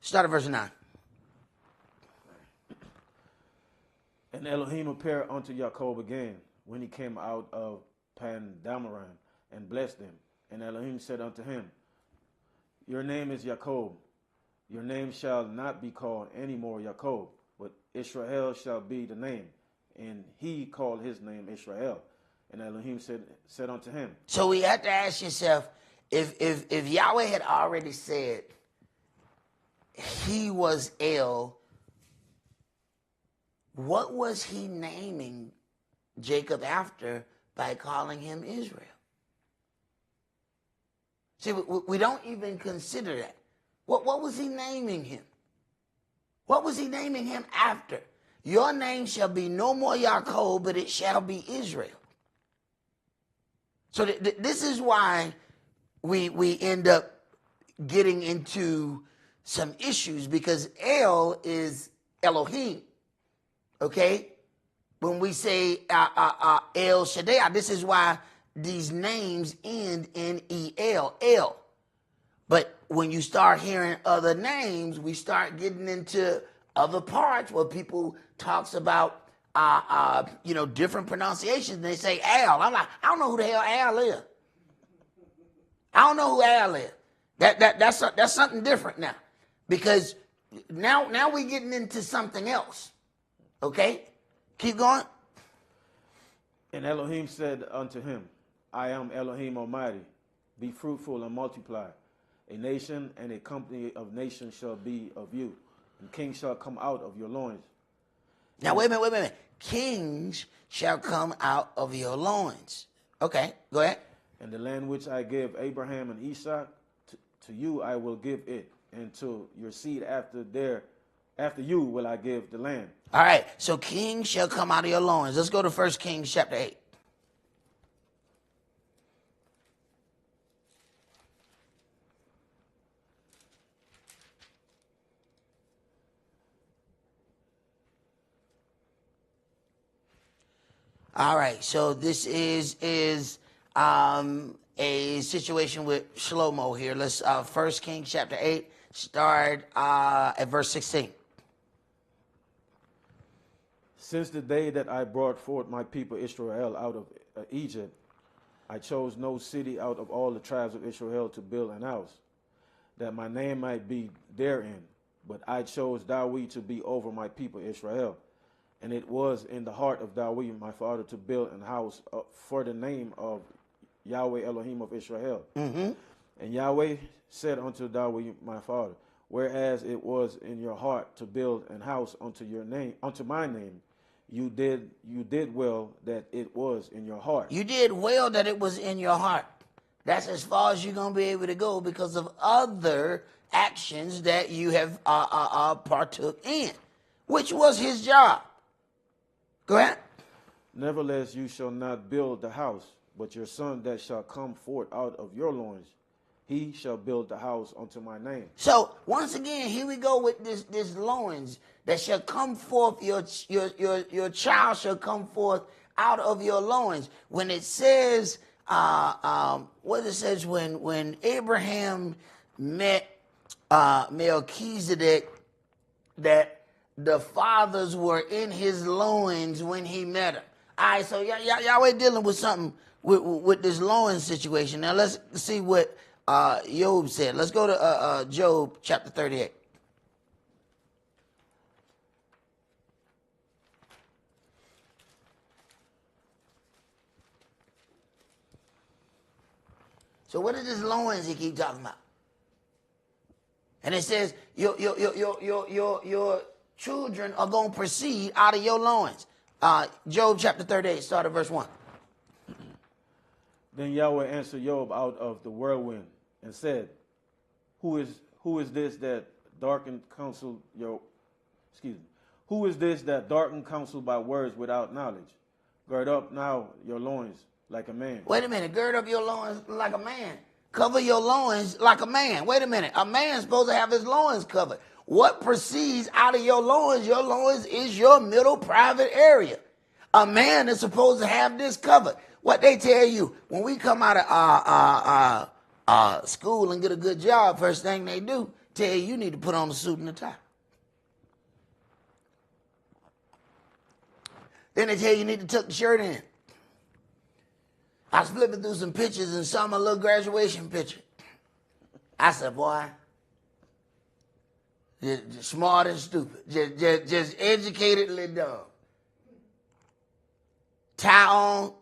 Start at verse 9. And Elohim appeared unto Jacob again when he came out of Pandamaran and blessed them. And Elohim said unto him, Your name is Jacob. Your name shall not be called any more Jacob, but Israel shall be the name. And he called his name Israel. And Elohim said unto him. So we have to ask yourself, if Yahweh had already said he was El, what was he naming Jacob after by calling him Israel? See, we don't even consider that. What was he naming him? What was he naming him after? Your name shall be no more Yaakov, but it shall be Israel. So this is why we end up getting into some issues, because El is Elohim. Okay? When we say El Shaddai, this is why these names end in E-L, El. But when you start hearing other names, we start getting into other parts where people talks about, different pronunciations. And they say Al. I'm like, I don't know who the hell Al is. I don't know who Al is. That's something different now. Because now we're getting into something else. Okay? Keep going. And Elohim said unto him, I am Elohim Almighty. Be fruitful and multiply. A nation and a company of nations shall be of you, and kings shall come out of your loins. Now, wait a minute. Kings shall come out of your loins. Okay, go ahead. And the land which I gave Abraham and Esaac, to you I will give it, and to your seed after you will I give the land. All right, so kings shall come out of your loins. Let's go to 1 Kings chapter 8. All right, so this is a situation with Shlomo here. Let's 1 Kings chapter 8, start at verse 16. Since the day that I brought forth my people Israel out of Egypt, I chose no city out of all the tribes of Israel to build an house, that my name might be therein. But I chose Dawid to be over my people Israel. And it was in the heart of Dawid, my father, to build an house for the name of Yahweh Elohim of Israel. Mm-hmm. And Yahweh said unto Dawid, my father, whereas it was in your heart to build an house unto your name, unto my name, you did well that it was in your heart. You did well that it was in your heart. That's as far as you're going to be able to go because of other actions that you have partook in, which was his job. Go ahead. Nevertheless, you shall not build the house, but your son that shall come forth out of your loins, he shall build the house unto my name. So once again, here we go with this loins that shall come forth. Your child shall come forth out of your loins. When it says, what it says when Abraham met Melchizedek, that the fathers were in his loins when he met him. All right, so Yahweh dealing with something with this loins situation. Now let's see what Job said. Let's go to Job chapter 38. So what is this loins he keep talking about? And it says your children are going to proceed out of your loins. Job chapter 38, start at verse 1. Then Yahweh answered Job out of the whirlwind and said, Who is this that darkened counsel Who is this that darkened counsel by words without knowledge? Gird up now your loins like a man. Wait a minute. Gird up your loins like a man. Cover your loins like a man. Wait a minute. A man's supposed to have his loins covered. What proceeds out of your loins is your middle private area. A man is supposed to have this covered. What they tell you, when we come out of school and get a good job, first thing they do, tell you need to put on a suit and a tie. Then they tell you need to tuck the shirt in. I was flipping through some pictures and saw my little graduation picture. I said, boy, just smart and stupid. Just educatedly dumb. Tie on,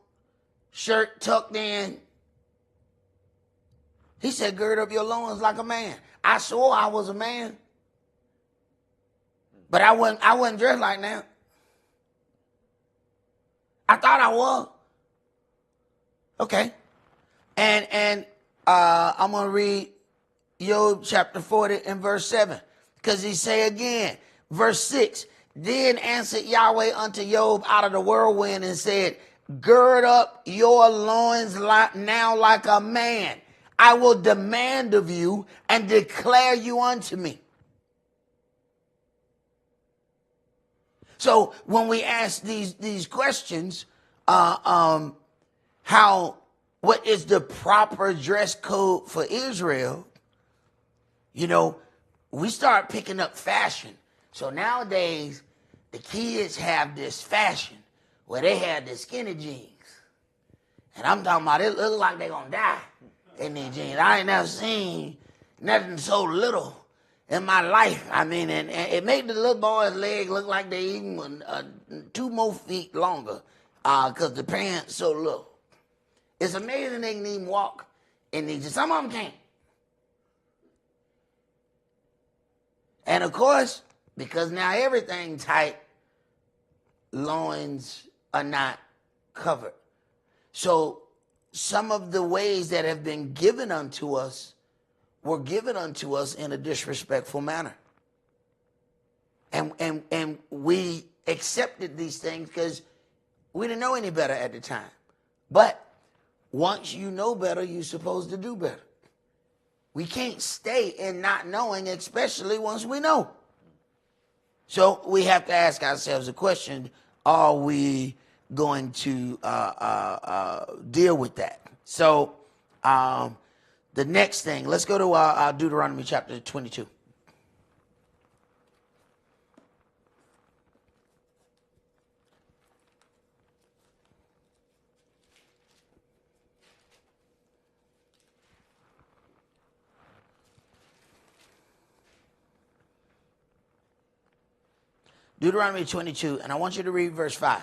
shirt tucked in. He said, gird up your loins like a man. I swore I was a man. But I wasn't dressed like that. I thought I was. Okay. And I'm going to read Job chapter 40 and verse 7. Because he say again, verse 6, Then answered Yahweh unto Job out of the whirlwind and said, Gird up your loins now like a man. I will demand of you and declare you unto me. So when we ask these questions, what is the proper dress code for Israel? We start picking up fashion. So nowadays, the kids have this fashion where they have the skinny jeans. And I'm talking about it look like they're going to die in these jeans. I ain't never seen nothing so little in my life. I mean, and it made the little boy's leg look like they even 2 more feet longer because the pants so little. It's amazing they can even walk in these. Some of them can't. And of course, because now everything tight, loins are not covered. So some of the ways that have been given unto us were given unto us in a disrespectful manner. And we accepted these things because we didn't know any better at the time. But once you know better, you're supposed to do better. We can't stay in not knowing, especially once we know. So we have to ask ourselves the question, are we going to deal with that? So the next thing, let's go to Deuteronomy chapter 22. Deuteronomy 22, and I want you to read verse 5.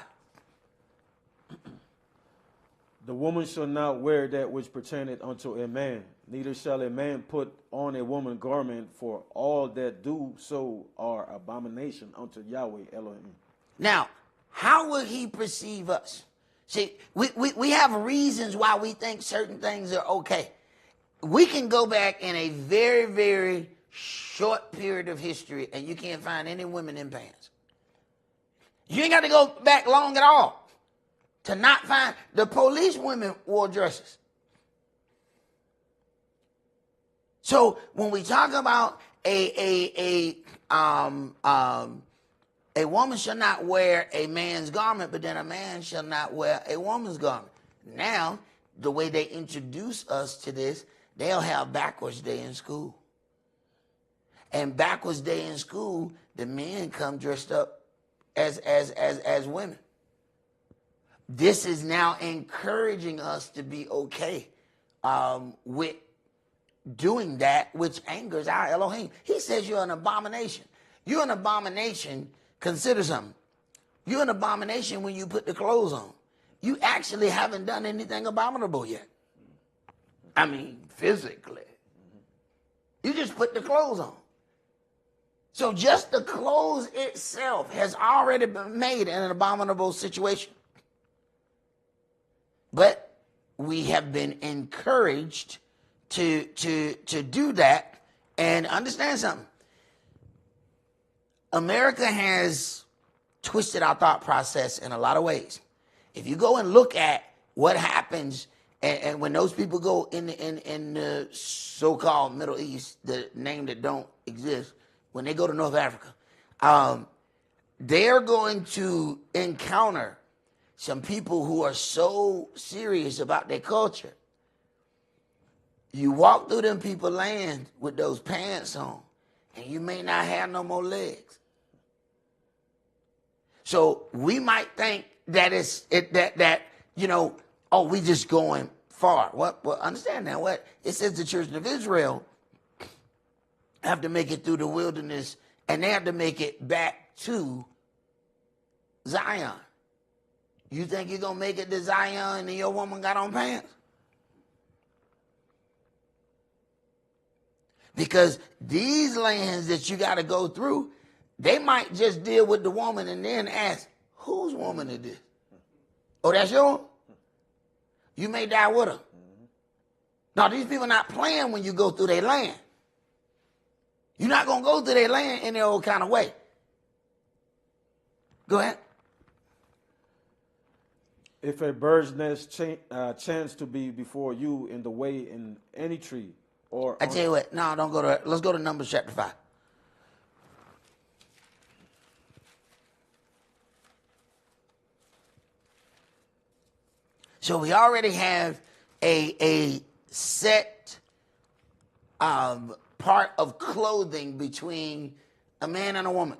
The woman shall not wear that which pertaineth unto a man, neither shall a man put on a woman garment, for all that do so are abomination unto Yahweh Elohim. Now, how will he perceive us? See, we have reasons why we think certain things are okay. We can go back in a very, very short period of history, and you can't find any women in pants. You ain't got to go back long at all to not find. The police women wore dresses. So when we talk about a woman shall not wear a man's garment, but then a man shall not wear a woman's garment. Now, the way they introduce us to this, they'll have backwards day in school. And backwards day in school, the men come dressed up as women. This is now encouraging us to be okay with doing that which angers our Elohim. He says you're an abomination. You're an abomination. Consider something. You're an abomination when you put the clothes on. You actually haven't done anything abominable yet. I mean, physically. You just put the clothes on. So just the clothes itself has already been made in an abominable situation. But we have been encouraged to do that. And understand something. America has twisted our thought process in a lot of ways. If you go and look at what happens, and when those people go in the so-called Middle East, the name that don't exist, when they go to North Africa, they're going to encounter some people who are so serious about their culture. You walk through them people's land with those pants on, and you may not have no more legs. So we might think that we just going far. Well, understand that. What it says, the children of Israel have to make it through the wilderness, and they have to make it back to Zion. You think you're gonna make it to Zion and your woman got on pants? Because these lands that you got to go through, they might just deal with the woman and then ask, whose woman is this? Oh, that's yours? You may die with her. Now, these people not playing when you go through their land. You're not going to go through their land in their old kind of way. Go ahead. If a bird's nest chance to be before you in the way in any tree, or I tell you what, no, don't go to that. Let's go to Numbers chapter 5. So we already have a set part of clothing between a man and a woman.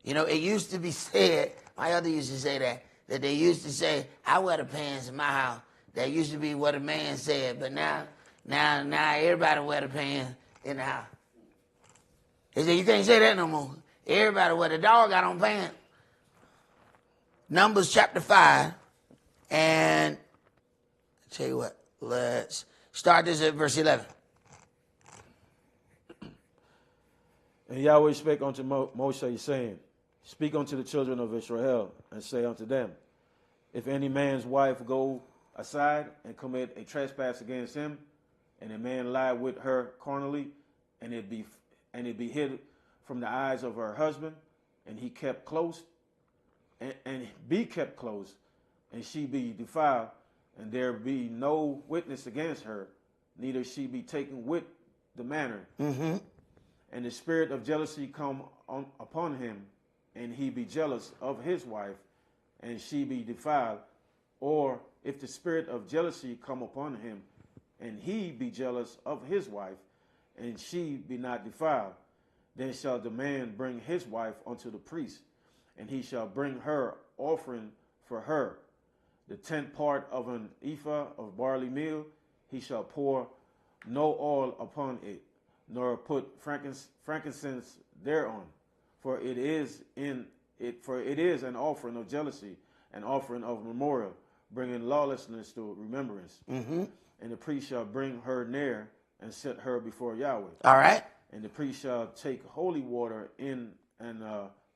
You know, it used to be said, my other used to say that they used to say, I wear the pants in my house. That used to be what a man said, but now everybody wear the pants in the house. They say, you can't say that no more. Everybody wear the dog got on pants. Numbers chapter 5, and I'll tell you what, let's start this at verse 11. And Yahweh spake unto Moshe, saying, Speak unto the children of Israel, and say unto them, If any man's wife go aside and commit a trespass against him, and a man lie with her carnally, and it be hid from the eyes of her husband, and he kept close, and be kept close, and she be defiled, and there be no witness against her, neither she be taken with the manner, and the spirit of jealousy come upon him, and he be jealous of his wife, and she be defiled, or if the spirit of jealousy come upon him, and he be jealous of his wife, and she be not defiled, then shall the man bring his wife unto the priest, and he shall bring her offering for her. The 10th part of an ephah of barley meal, he shall pour no oil upon it, nor put frankincense thereon, for it is an offering of jealousy, an offering of memorial, bringing lawlessness to remembrance. And the priest shall bring her near and set her before Yahweh. All right. And the priest shall take holy water in an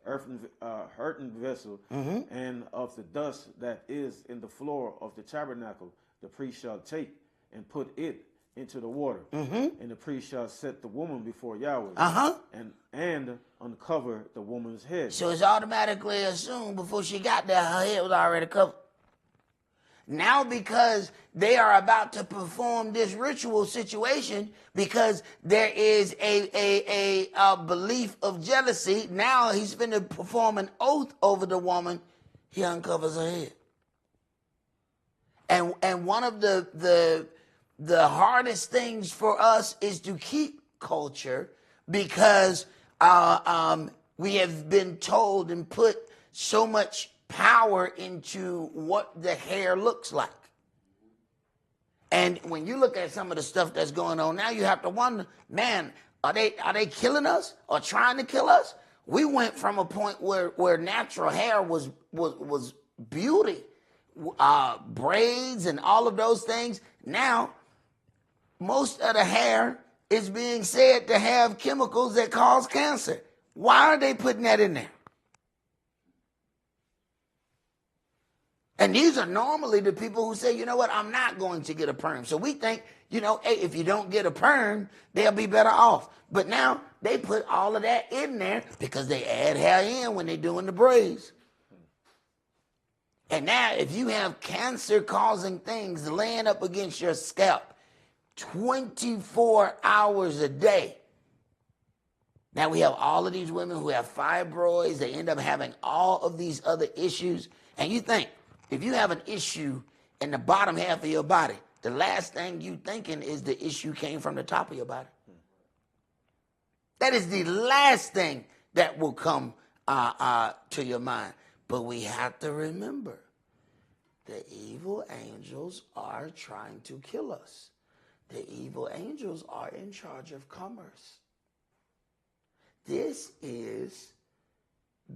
earthen vessel, and of the dust that is in the floor of the tabernacle, the priest shall take and put it into the water. And the priest shall set the woman before Yahweh, and uncover the woman's head. So it's automatically assumed before she got there, her head was already covered. Now, because they are about to perform this ritual situation, because there is a belief of jealousy, now he's going to perform an oath over the woman. He uncovers her head. And one of the hardest things for us is to keep culture, because we have been told and put so much power into what the hair looks like. And when you look at some of the stuff that's going on now, you have to wonder, man, are they killing us or trying to kill us? We went from a point where natural hair was beauty, braids and all of those things. Now most of the hair is being said to have chemicals that cause cancer. Why are they putting that in there? And these are normally the people who say, you know what, I'm not going to get a perm. So we think, hey, if you don't get a perm, they'll be better off. But now they put all of that in there because they add hair in when they're doing the braids. And now if you have cancer-causing things laying up against your scalp 24 hours a day, now we have all of these women who have fibroids. They end up having all of these other issues. And you think, if you have an issue in the bottom half of your body, the last thing you thinking is the issue came from the top of your body. That is the last thing that will come to your mind. But we have to remember, the evil angels are trying to kill us. The evil angels are in charge of commerce. This is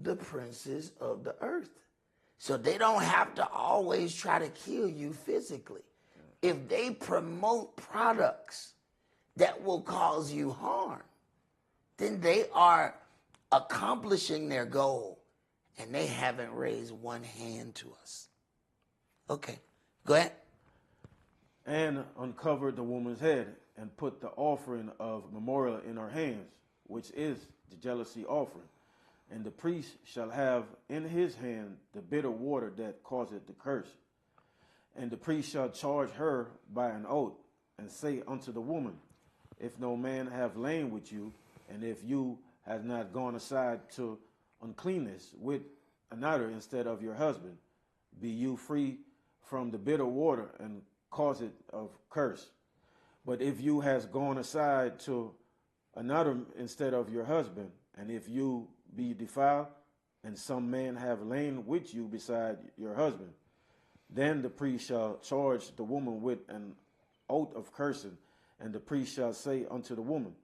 the princes of the earth. So they don't have to always try to kill you physically. If they promote products that will cause you harm, then they are accomplishing their goal, and they haven't raised one hand to us. Okay, go ahead. And uncovered the woman's head and put the offering of memorial in her hands, which is the jealousy offering. And the priest shall have in his hand the bitter water that causeth the curse. And the priest shall charge her by an oath, and say unto the woman, if no man have lain with you, and if you have not gone aside to uncleanness with another instead of your husband, be you free from the bitter water, and cause it of curse. But if you has gone aside to another instead of your husband, and if you be defiled, and some man have lain with you beside your husband, then the priest shall charge the woman with an oath of cursing, and the priest shall say unto the woman,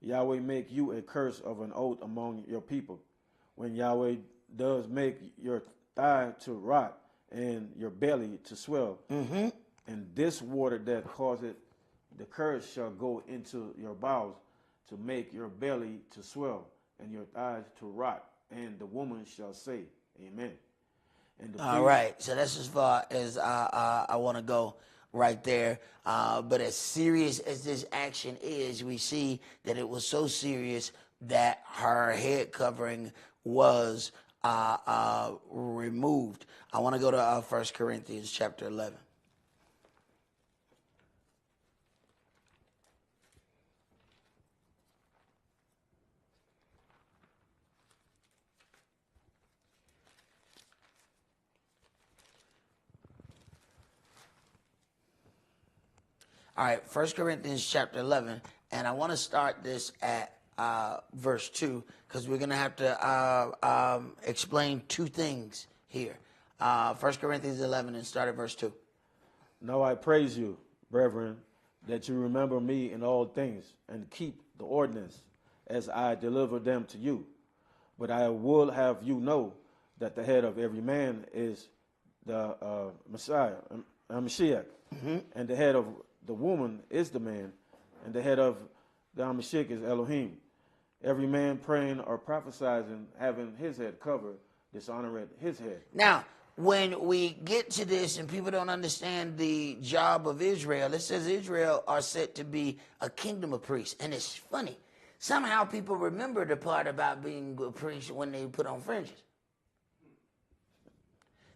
Yahweh make you a curse of an oath among your people. When Yahweh does make your thigh to rot, and your belly to swell, and this water that causeth the curse shall go into your bowels, to make your belly to swell, and your thighs to rot, and the woman shall say, Amen. And all right, so that's as far as I want to go right there. But as serious as this action is, we see that it was so serious that her head covering was removed. I want to go to 1 Corinthians chapter 11. All right, 1 Corinthians chapter 11, and I want to start this at verse 2, because we're going to have to explain two things here. 1 Corinthians 11, and start at verse 2. Now I praise you, brethren, that you remember me in all things, and keep the ordinance as I deliver them to you. But I will have you know that the head of every man is the Mashiach, and the head of the woman is the man, and the head of the Mashiach is Elohim. Every man praying or prophesying, having his head covered, dishonoreth his head. Now, when we get to this and people don't understand the job of Israel, it says Israel are set to be a kingdom of priests. And it's funny. Somehow people remember the part about being a priest when they put on fringes.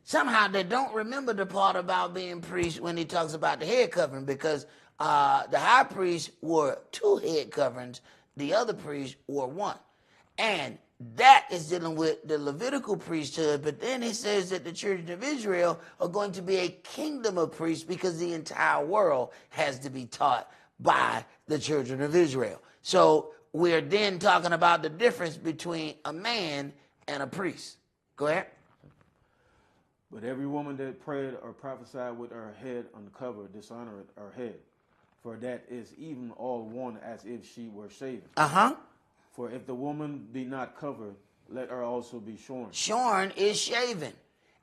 Somehow they don't remember the part about being priest when he talks about the head covering, because the high priest wore 2 head coverings, the other priest wore 1. And that is dealing with the Levitical priesthood, but then it says that the children of Israel are going to be a kingdom of priests because the entire world has to be taught by the children of Israel. So we're then talking about the difference between a man and a priest. Go ahead. But every woman that prayed or prophesied with her head uncovered dishonoreth her head, for that is even all one as if she were shaven. For if the woman be not covered, let her also be shorn. Shorn is shaven.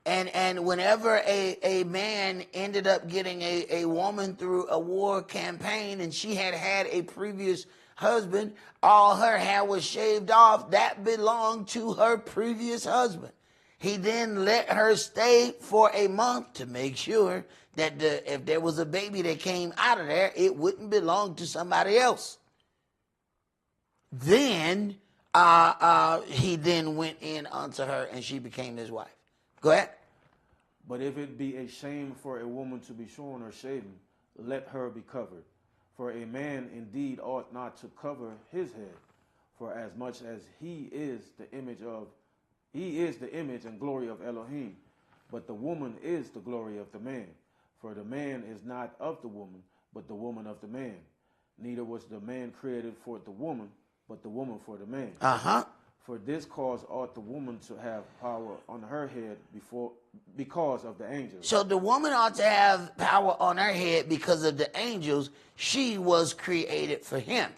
And whenever a man ended up getting a woman through a war campaign and she had had a previous husband, all her hair was shaved off. That belonged to her previous husband. He then let her stay for a month to make sure that if there was a baby that came out of there, it wouldn't belong to somebody else. Then he then went in unto her and she became his wife. Go ahead. But if it be a shame for a woman to be shorn or shaven, let her be covered. For a man indeed ought not to cover his head, for as much as he is the image and glory of Elohim, but the woman is the glory of the man. For the man is not of the woman, but the woman of the man. Neither was the man created for the woman, but the woman for the man. For this cause ought the woman to have power on her head because of the angels. So the woman ought to have power on her head because of the angels. She was created for him.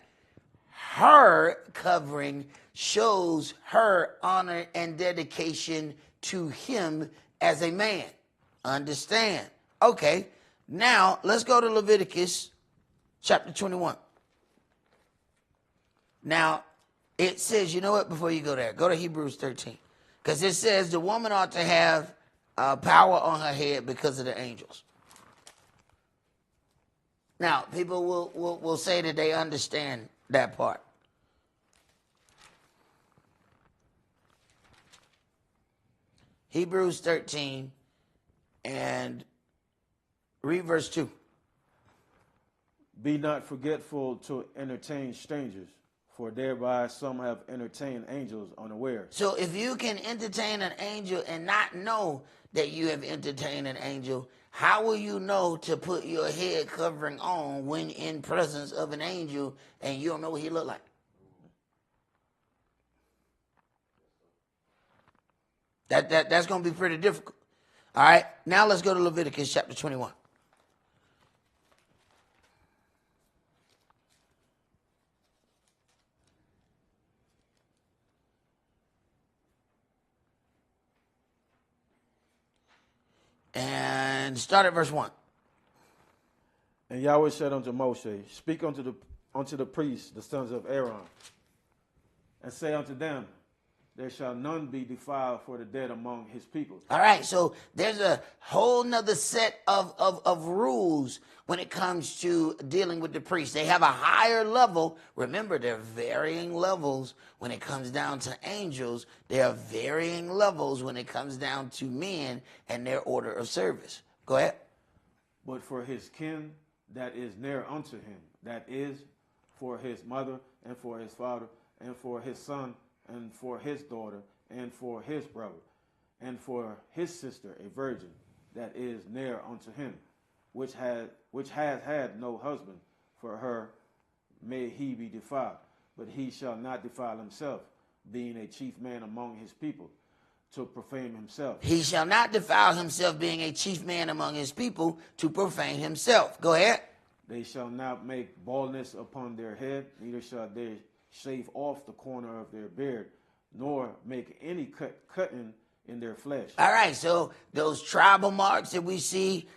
Her covering shows her honor and dedication to him as a man. Understand? Okay, now let's go to Leviticus chapter 21. Now, it says, you know what, before you go there, go to Hebrews 13. Because it says the woman ought to have power on her head because of the angels. Now, people will say that they understand that part. Hebrews 13 and read verse 2. Be not forgetful to entertain strangers, for thereby some have entertained angels unaware. So if you can entertain an angel and not know that you have entertained an angel, how will you know to put your head covering on when in presence of an angel and you don't know what he look like? That's going to be pretty difficult. All right, now let's go to Leviticus chapter 21. And start at verse 1. And Yahweh said unto Moshe, speak unto the priests, the sons of Aaron, and say unto them, there shall none be defiled for the dead among his people. All right, so there's a whole nother set of rules when it comes to dealing with the priests. They have a higher level. Remember, there are varying levels when it comes down to angels. There are varying levels when it comes down to men and their order of service. Go ahead. But for his kin that is near unto him, that is, for his mother and for his father and for his son and for his daughter, and for his brother, and for his sister, a virgin, that is near unto him, which has had no husband, for her may he be defiled. But he shall not defile himself, being a chief man among his people, to profane himself. He shall not defile himself, being a chief man among his people, to profane himself. Go ahead. They shall not make baldness upon their head, neither shall they shave off the corner of their beard, nor make any cutting in their flesh. All right, so those tribal marks that we see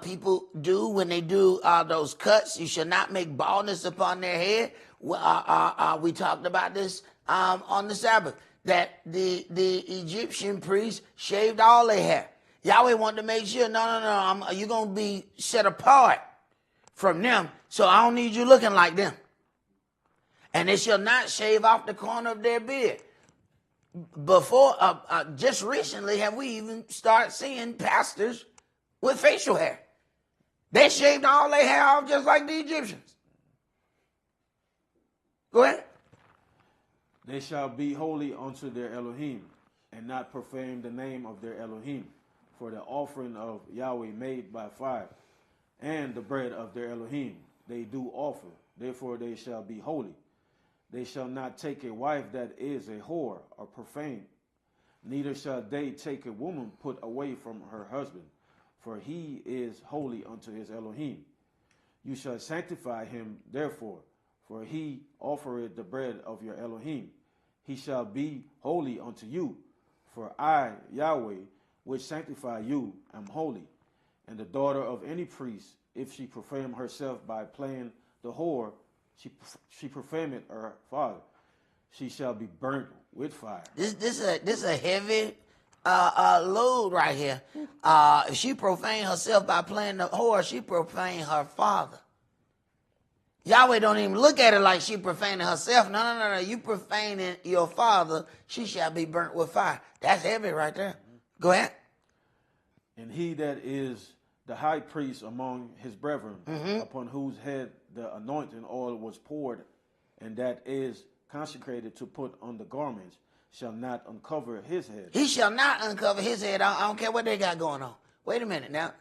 people do when they do those cuts, you should not make baldness upon their head. We talked about this on the Sabbath, that the Egyptian priests shaved all their hair. Yahweh wanted to make sure, no, you're going to be set apart from them, so I don't need you looking like them. And they shall not shave off the corner of their beard. Before, just recently, have we even started seeing pastors with facial hair? They shaved all their hair off just like the Egyptians. Go ahead. They shall be holy unto their Elohim, and not profane the name of their Elohim, for the offering of Yahweh made by fire, and the bread of their Elohim they do offer. Therefore they shall be holy. They shall not take a wife that is a whore or profane, neither shall they take a woman put away from her husband, for he is holy unto his Elohim. You shall sanctify him therefore, for he offereth the bread of your Elohim. He shall be holy unto you, for I, Yahweh, which sanctify you, am holy. And the daughter of any priest, if she profane herself by playing the whore, she profaneth her father. She shall be burnt with fire. This a heavy load right here. If she profane herself by playing the whore, she profane her father. Yahweh don't even look at it like she profaning herself. No. You profaning your father, she shall be burnt with fire. That's heavy right there. Go ahead. And he that is the high priest among his brethren, upon whose head the anointing oil was poured, and that is consecrated to put on the garments, shall not uncover his head. He shall not uncover his head. I don't care what they got going on. Wait a minute now.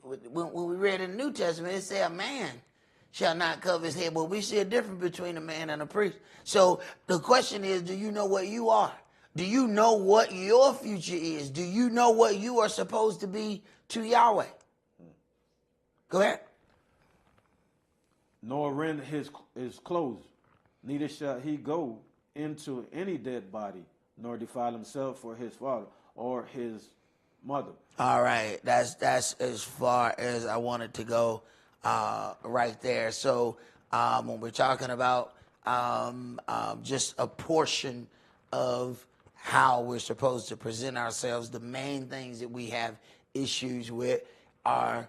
When we read in the New Testament, it said a man shall not cover his head. But we see a difference between a man and a priest. So the question is, do you know what you are? Do you know what your future is? Do you know what you are supposed to be to Yahweh? Go ahead. Nor rend his clothes, neither shall he go into any dead body, nor defile himself for his father or his mother. All right, that's as far as I wanted to go right there. So when we're talking about just a portion of how we're supposed to present ourselves, the main things that we have issues with are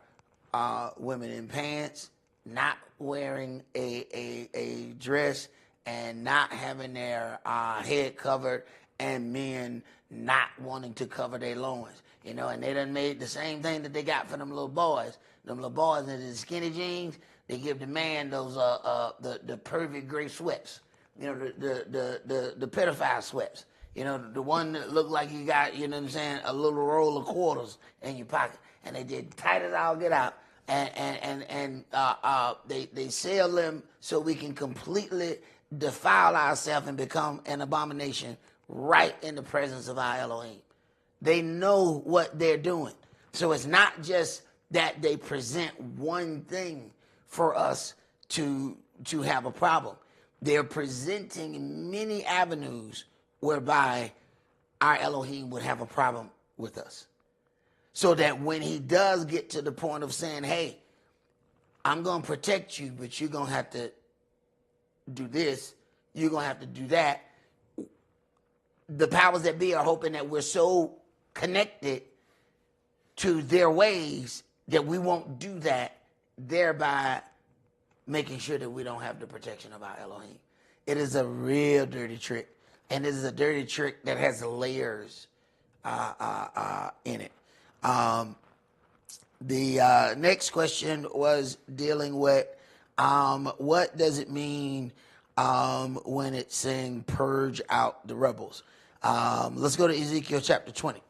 women in pants, not wearing a dress, and not having their head covered, and men not wanting to cover their loins. You know, and they done made the same thing that they got for them little boys. Them little boys in the skinny jeans, they give the man those the pervy gray sweats. You know, the pedophile sweats. You know, the one that look like you got, you know what I'm saying, a little roll of quarters in your pocket, and they did tight as all get out. And they sell them so we can completely defile ourselves and become an abomination right in the presence of our Elohim. They know what they're doing. So it's not just that they present one thing for us to have a problem. They're presenting many avenues whereby our Elohim would have a problem with us. So that when he does get to the point of saying, hey, I'm going to protect you, but you're going to have to do this, you're going to have to do that, the powers that be are hoping that we're so connected to their ways that we won't do that, thereby making sure that we don't have the protection of our Elohim. It is a real dirty trick, and it is a dirty trick that has layers in it. The next question was dealing with what does it mean when it's saying purge out the rebels? Let's go to Ezekiel chapter 20.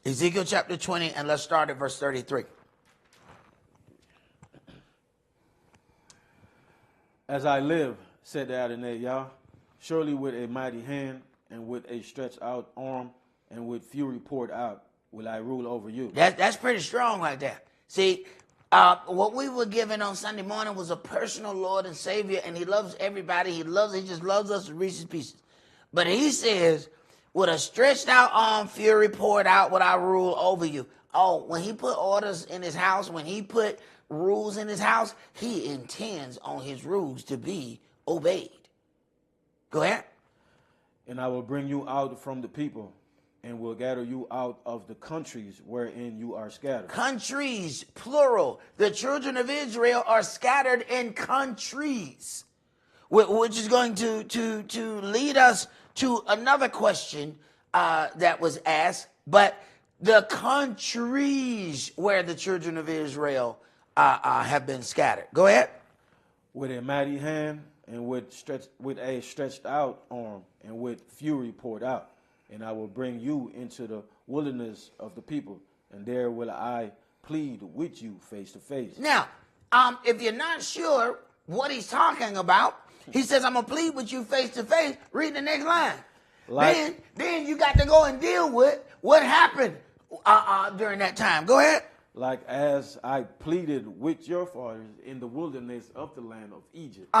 Ezekiel chapter 20, and let's start at verse 33. As I live, said Adonai Yah, surely with a mighty hand and with a stretched out arm and with fury poured out will I rule over you. That's pretty strong right there. See, what we were given on Sunday morning was a personal Lord and Savior, and he loves everybody. He just loves us to Reese's Pieces. But he says, with a stretched out arm, fury poured out, will I rule over you. Oh, when he put orders in his house, when he put rules in his house, he intends on his rules to be obeyed. Go ahead. And I will bring you out from the people and will gather you out of the countries wherein you are scattered. Countries, plural. The children of Israel are scattered in countries, which is going to lead us to another question that was asked. But the countries where the children of Israel have been scattered. Go ahead. With a mighty hand and with a stretched out arm and with fury poured out. And I will bring you into the wilderness of the people, and there will I plead with you face to face. Now, if you're not sure what he's talking about, he says, I'm going to plead with you face to face. Read the next line. Like- then you got to go and deal with what happened during that time. Go ahead. Like as I pleaded with your fathers in the wilderness of the land of Egypt,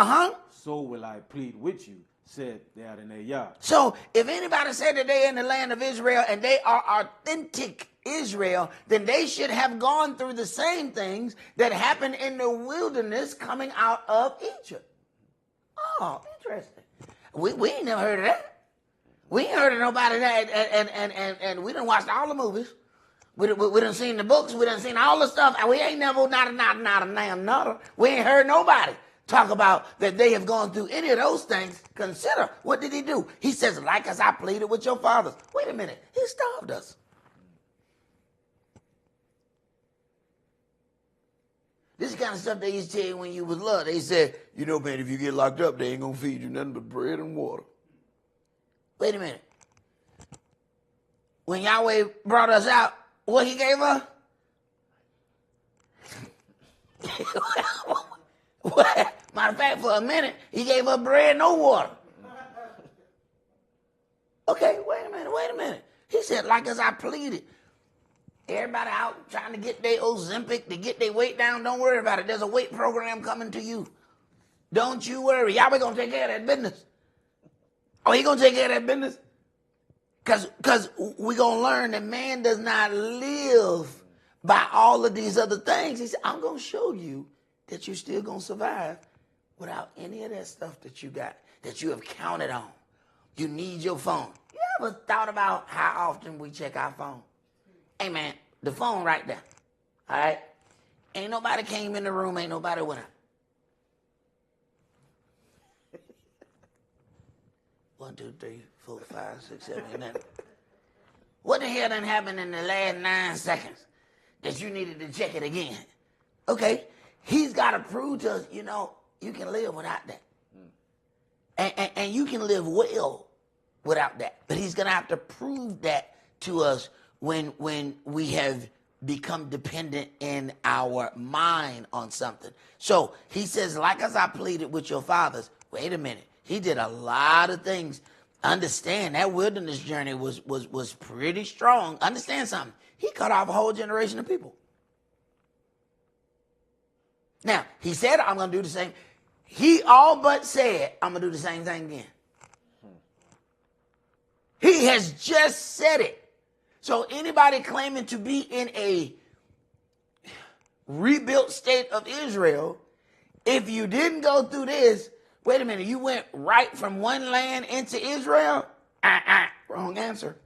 so will I plead with you, said the Adonai Yah. So if anybody said that they're in the land of Israel and they are authentic Israel, then they should have gone through the same things that happened in the wilderness coming out of Egypt. Oh, interesting. We ain't never heard of that. We ain't heard of nobody that, and we done watched all the movies. We done seen the books. We done seen all the stuff. And we ain't never, not a. We ain't heard nobody talk about that they have gone through any of those things. Consider, what did he do? He says, like as I pleaded with your fathers. Wait a minute. He starved us. This is the kind of stuff they used to tell you when you was little. They said, you know, man, if you get locked up, they ain't going to feed you nothing but bread and water. Wait a minute. When Yahweh brought us out, what he gave us? Matter of fact, for a minute, he gave us bread, no water. Okay, wait a minute. He said, like as I pleaded. Everybody out trying to get their Ozempic, to get their weight down, don't worry about it. There's a weight program coming to you. Don't you worry. Yahweh going to take care of that business. Oh, he going to take care of that business? Because we're going to learn that man does not live by all of these other things. He said, I'm going to show you that you're still going to survive without any of that stuff that you got, that you have counted on. You need your phone. You ever thought about how often we check our phone? Hey, man, the phone right there, all right? Ain't nobody came in the room, ain't nobody went out. 1, 2, 3, 4, 5, 6, 7, 8, 9. What the hell done happened in the last 9 seconds that you needed to check it again? Okay, he's got to prove to us, you know, you can live without that. And you can live well without that. But he's going to have to prove that to us when we have become dependent in our mind on something. So he says, like as I pleaded with your fathers, wait a minute. He did a lot of things. Understand that wilderness journey was pretty strong. Understand something. He cut off a whole generation of people. Now, he said, I'm going to do the same. He all but said, I'm going to do the same thing again. He has just said it. So anybody claiming to be in a rebuilt state of Israel, if you didn't go through this, wait a minute, you went right from one land into Israel? Wrong answer.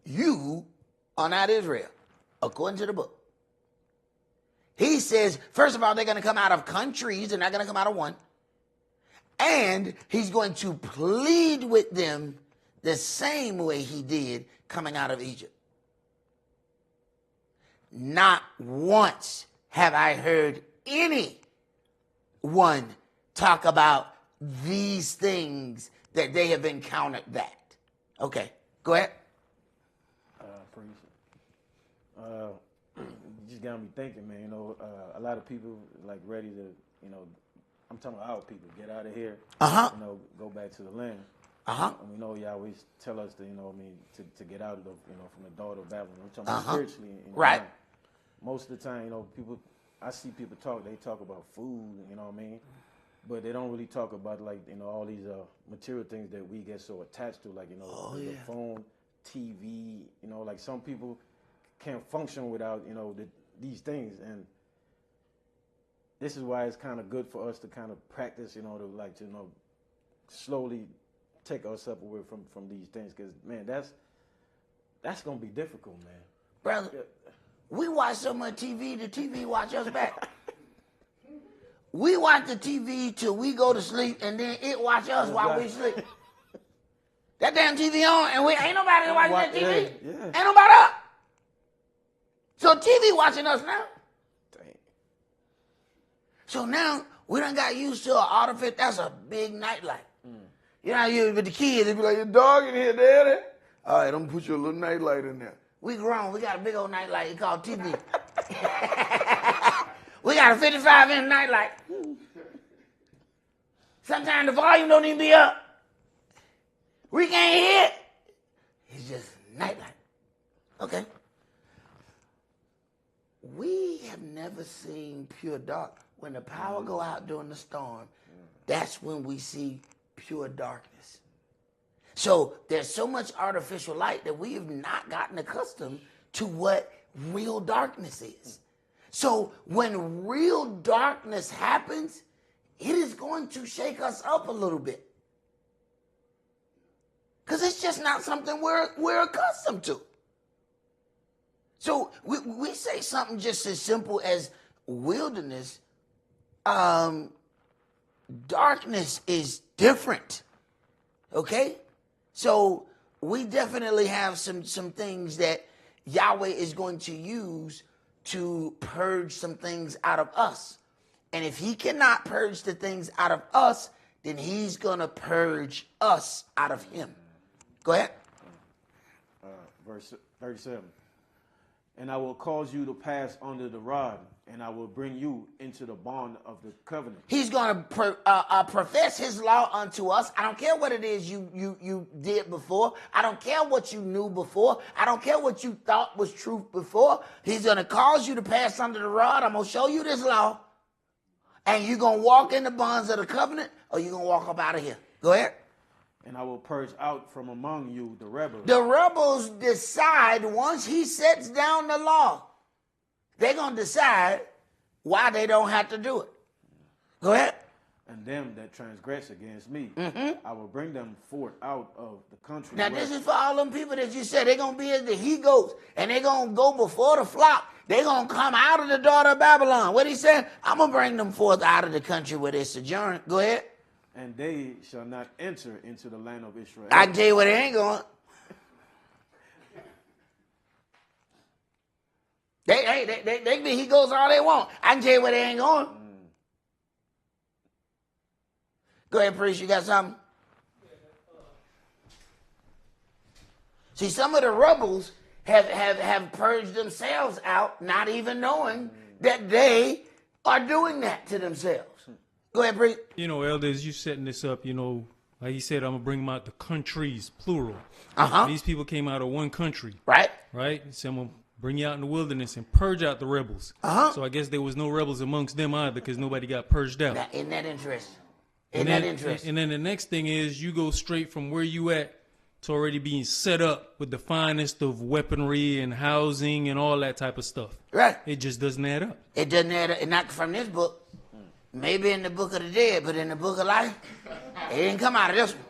You are not Israel, according to the book. He says, first of all, they're going to come out of countries. They're not going to come out of one. And he's going to plead with them the same way he did coming out of Egypt. Not once have I heard anyone talk about these things that they have encountered that. Okay, go ahead. Praise it. You just got me thinking, man. You know, a lot of people like ready to, you know, I'm talking about our people, get out of here. You know, go back to the land. And we know you always tell us to, you know, to get out of the, you know, from the daughter of Babylon. We're talking about spiritually. Right. Mind. Most of the time, you know, I see people talk. They talk about food, you know what I mean, but they don't really talk about like, you know, all these material things that we get so attached to, like, you know, the phone, TV. You know, like some people can't function without, you know, these things, and this is why it's kind of good for us to kind of practice, you know, to like to, you know, slowly take ourselves away from these things, because man, that's gonna be difficult, man. Brother, we watch so much TV, the TV watch us back. We watch the TV till we go to sleep, and then it watch us while we sleep. That damn TV on, and we ain't nobody watching that TV. Ain't nobody up. So TV watching us now. Dang. So now we done got used to an artificial. That's a big nightlight. You know how you with the kids, they be like, your dog in here, daddy. All right, I'm gonna put you a little nightlight in there. We grown. We got a big old nightlight called TV. We got a 55-inch nightlight. Sometimes the volume don't even be up. We can't hear it. It's just nightlight. Okay. We have never seen pure dark. When the power go out during the storm, that's when we see pure darkness. So there's so much artificial light that we have not gotten accustomed to what real darkness is. So when real darkness happens, it is going to shake us up a little bit. Because it's just not something we're accustomed to. So we say something just as simple as wilderness. Darkness is different. Okay? So we definitely have some things that Yahweh is going to use to purge some things out of us. And if he cannot purge the things out of us, then he's going to purge us out of him. Go ahead. Verse 37. And I will cause you to pass under the rod, and I will bring you into the bond of the covenant. He's going to profess his law unto us. I don't care what it is you did before. I don't care what you knew before. I don't care what you thought was truth before. He's going to cause you to pass under the rod. I'm going to show you this law. And you're going to walk in the bonds of the covenant, or you're going to walk up out of here. Go ahead. And I will purge out from among you the rebels. The rebels decide once he sets down the law, they're going to decide why they don't have to do it. Go ahead. And them that transgress against me, I will bring them forth out of the country. Now, this is for all them people that you said they're going to be as the he-goats, and they're going to go before the flock. They're going to come out of the daughter of Babylon. What he said? I'm going to bring them forth out of the country where they sojourn. Go ahead. And they shall not enter into the land of Israel. I can tell you where they ain't going. They can be he-goats all they want. I can tell you where they ain't going. Go ahead, priest. You got something? See, some of the rebels have purged themselves out, not even knowing that they are doing that to themselves. Go ahead, priest. You know, elders, you setting this up, like he said, I'm going to bring them out the countries, plural. Uh-huh. These people came out of one country. Right. Right? So I'm going to bring you out in the wilderness and purge out the rebels. Uh-huh. So I guess there was no rebels amongst them either because nobody got purged out. Now, isn't that interesting? And then the next thing is you go straight from where you at to already being set up with the finest of weaponry and housing and all that type of stuff. Right. It just doesn't add up. It doesn't add up. Not from this book. Maybe in the book of the dead, but in the book of life, it didn't come out of this one.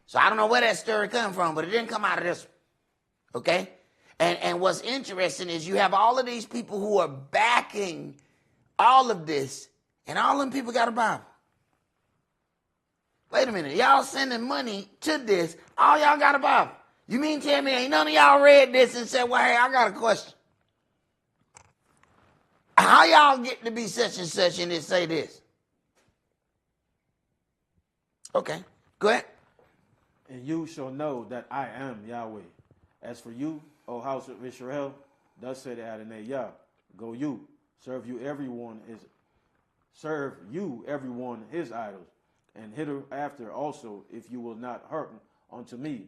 So I don't know where that story come from, but it didn't come out of this one. Okay? And what's interesting is you have all of these people who are backing all of this, and all them people got a Bible. Wait a minute. Y'all sending money to this. All y'all got a Bible. You mean tell me ain't none of y'all read this and said, well, hey, I got a question. How y'all get to be such and such and it say this? Okay, go ahead. And you shall know that I am Yahweh. As for you, O house of Israel, thus said Adonai Yah, go you, serve you everyone his idols, and hereafter also, if you will not hearken unto me,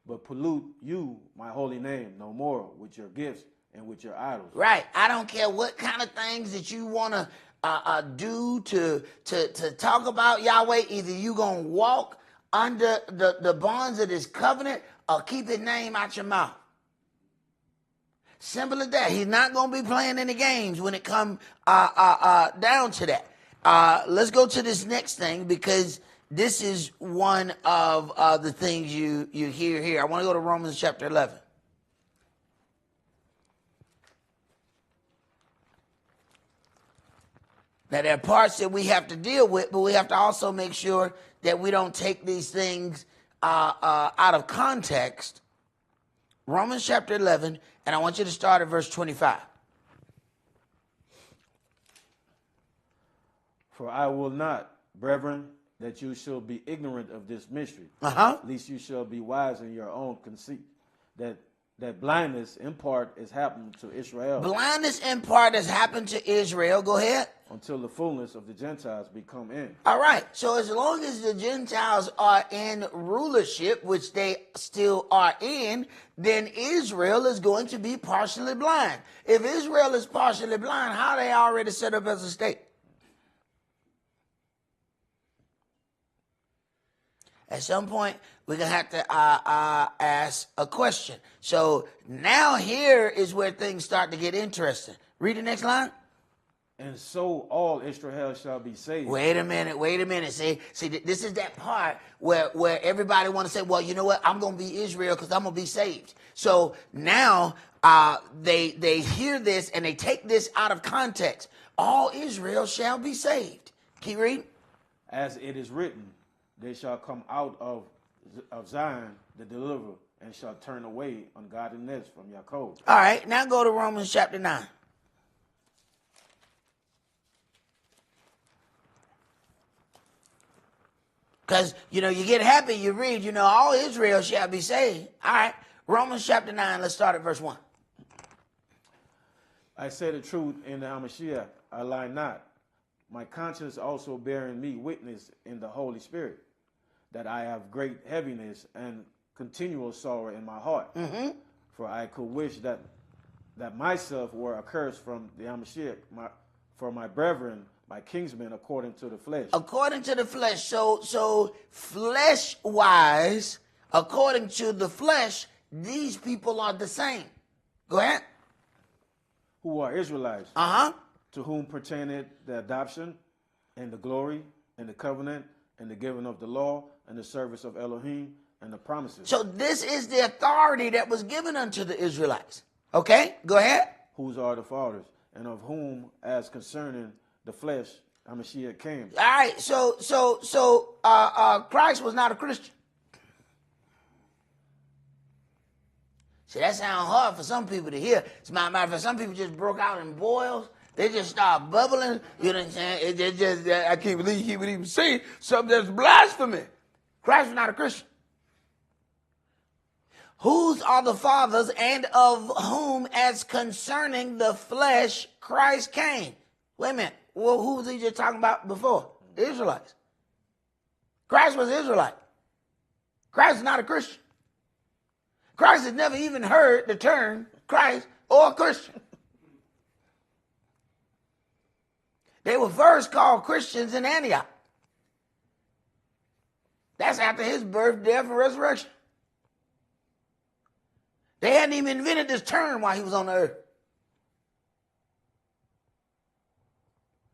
but pollute you my holy name no more with your gifts and with your idols. Right. I don't care what kind of things that you want to do to talk about Yahweh. Either you going to walk under the bonds of this covenant or keep his name out your mouth. Simple as that. He's not going to be playing any games when it comes down to that. Let's go to this next thing because this is one of the things you hear here. I want to go to Romans chapter 11. Now, there are parts that we have to deal with, but we have to also make sure that we don't take these things out of context. Romans chapter 11, and I want you to start at verse 25. For I will not, brethren, that you shall be ignorant of this mystery, Uh-huh. lest you shall be wise in your own conceit, that that blindness in part is happening to Israel Blindness in part has happened to Israel. Go ahead. until the fullness of the Gentiles become in. All right. So as long as the Gentiles are in rulership, which they still are in, then Israel is going to be partially blind. If Israel is partially blind, how are they already set up as a state? At some point, we're going to have to ask a question. So now here is where things start to get interesting. Read the next line. And so all Israel shall be saved. Wait a minute. See, this is that part where everybody want to say, well, you know what? I'm going to be Israel because I'm going to be saved. So now they hear this and they take this out of context. All Israel shall be saved. Keep reading. As it is written, they shall come out of Zion, the deliverer, and shall turn away ungodliness from Jacob. All right, now go to Romans chapter 9. Because, you get happy, you read, all Israel shall be saved. All right, Romans chapter 9, let's start at verse 1. I say the truth in the Hamashiach, I lie not. My conscience also bearing me witness in the Holy Spirit, that I have great heaviness and continual sorrow in my heart. Mm-hmm. For I could wish that myself were accursed from the Hamashiach, for my brethren, my kinsmen, according to the flesh. According to the flesh. So flesh-wise, according to the flesh, these people are the same. Go ahead. Who are Israelites. Uh-huh. To whom pertaineth the adoption and the glory and the covenant and the giving of the law and the service of Elohim and the promises. So this is the authority that was given unto the Israelites. Okay, go ahead. Whose are the fathers, and of whom, as concerning the flesh, Hamashiach came. All right, so Christ was not a Christian. See, that sounds hard for some people to hear. As a matter of fact, some people just broke out in boils. They just start bubbling. You know what I'm saying? It just I can't believe he would even say something that's blasphemy. Christ was not a Christian. Whose are the fathers, and of whom, as concerning the flesh, Christ came? Wait a minute. Well, who was he just talking about before? The Israelites. Christ was an Israelite. Christ is not a Christian. Christ has never even heard the term Christ or Christian. They were first called Christians in Antioch. That's after his birth, death, and resurrection. They hadn't even invented this term while he was on the earth.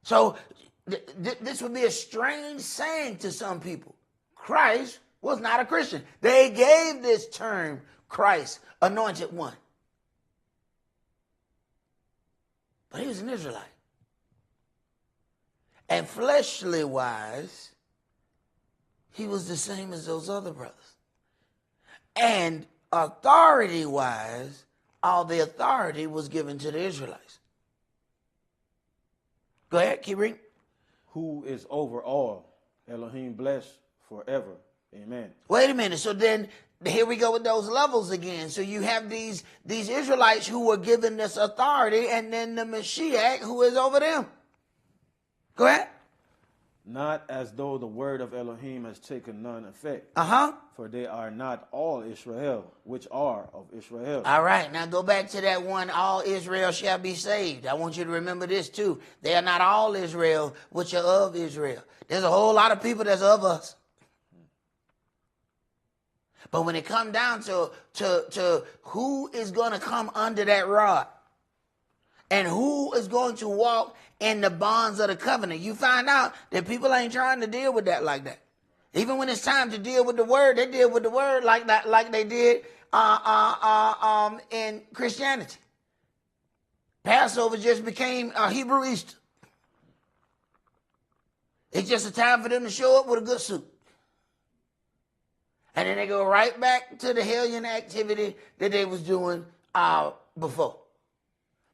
So this would be a strange saying to some people. Christ was not a Christian. They gave this term Christ, anointed one. But he was an Israelite. And fleshly wise, he was the same as those other brothers. And authority wise, all the authority was given to the Israelites. Go ahead, keep reading. Who is over all, Elohim blessed forever. Amen. Wait a minute. So then here we go with those levels again. So you have these Israelites who were given this authority, and then the Mashiach who is over them. Go ahead. Not as though the word of Elohim has taken none effect. Uh-huh. For they are not all Israel, which are of Israel. All right. Now go back to that one, all Israel shall be saved. I want you to remember this too. They are not all Israel, which are of Israel. There's a whole lot of people that's of us. But when it comes down to who is going to come under that rod and who is going to walk in the bonds of the covenant, you find out that people ain't trying to deal with that like that. Even when it's time to deal with the word, they deal with the word like that, like they did in Christianity. Passover just became a Hebrew Easter. It's just a time for them to show up with a good suit. And then they go right back to the hellion activity that they was doing before.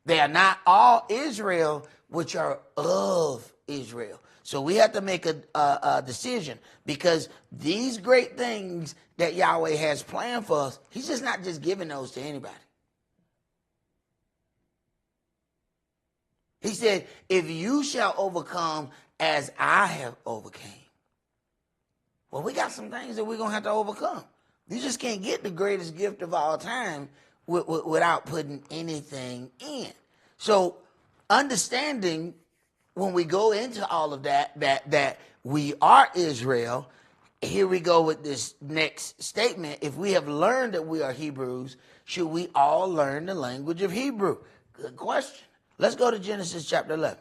They are not all Israel, which are of Israel. So we have to make a decision, because these great things that Yahweh has planned for us, he's just not just giving those to anybody. He said, if you shall overcome as I have overcame. Well, we got some things that we're going to have to overcome. You just can't get the greatest gift of all time without putting anything in. So understanding when we go into all of that we are Israel, here we go with this next statement. If we have learned that we are Hebrews, should we all learn the language of Hebrew? Good question. Let's go to Genesis chapter 11.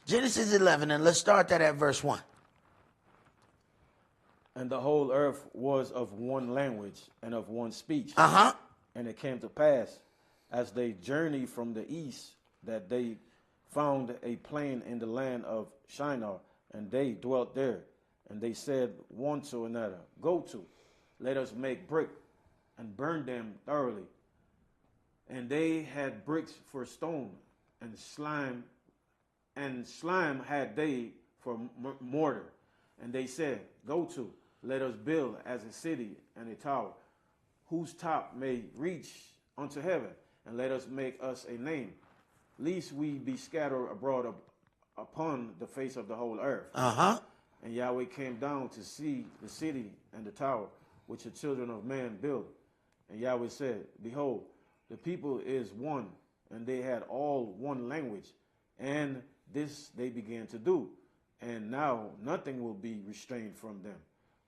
Genesis 11, and let's start that at verse 1. And the whole earth was of one language and of one speech. Uh-huh. And it came to pass, as they journeyed from the east, that they found a plain in the land of Shinar, and they dwelt there. And they said one to another, go to, let us make brick, and burn them thoroughly. And they had bricks for stone, and slime had they for mortar. And they said, go to, let us build as a city and a tower, whose top may reach unto heaven, and let us make us a name, lest we be scattered abroad upon the face of the whole earth. Uh-huh. And Yahweh came down to see the city and the tower, which the children of man built. And Yahweh said, behold, the people is one, and they had all one language. And this they began to do. And now nothing will be restrained from them,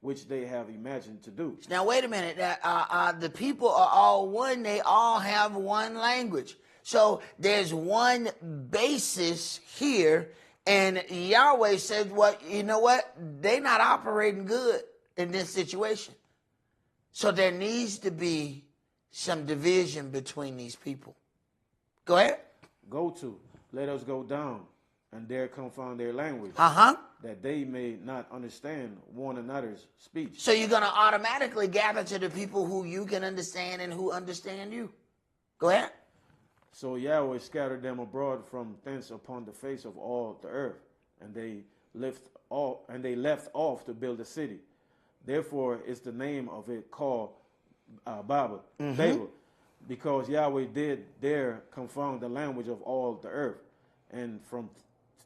which they have imagined to do. Now, wait a minute. The people are all one. They all have one language. So there's one basis here. And Yahweh said, well, you know what? They're not operating good in this situation. So there needs to be some division between these people. Go ahead. Go to, let us go down, and there confound their language, that they may not understand one another's speech. So you're going to automatically gather to the people who you can understand and who understand you. Go ahead. So Yahweh scattered them abroad from thence upon the face of all the earth, and they left off to build a city. Therefore is the name of it called Babel, because Yahweh did there confound the language of all the earth, and from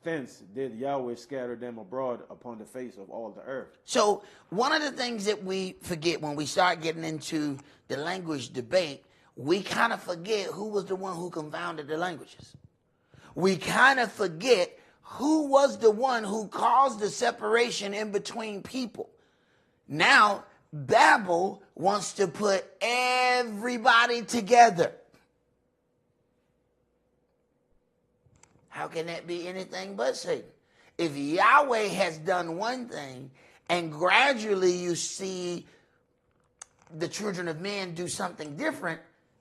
thence did Yahweh scatter them abroad upon the face of all the earth. So one of the things that we forget when we start getting into the language debate, we kind of forget who was the one who confounded the languages. We kind of forget who was the one who caused the separation in between people. Now, Babel wants to put everybody together. How can that be anything but Satan? If Yahweh has done one thing and gradually you see the children of men do something different,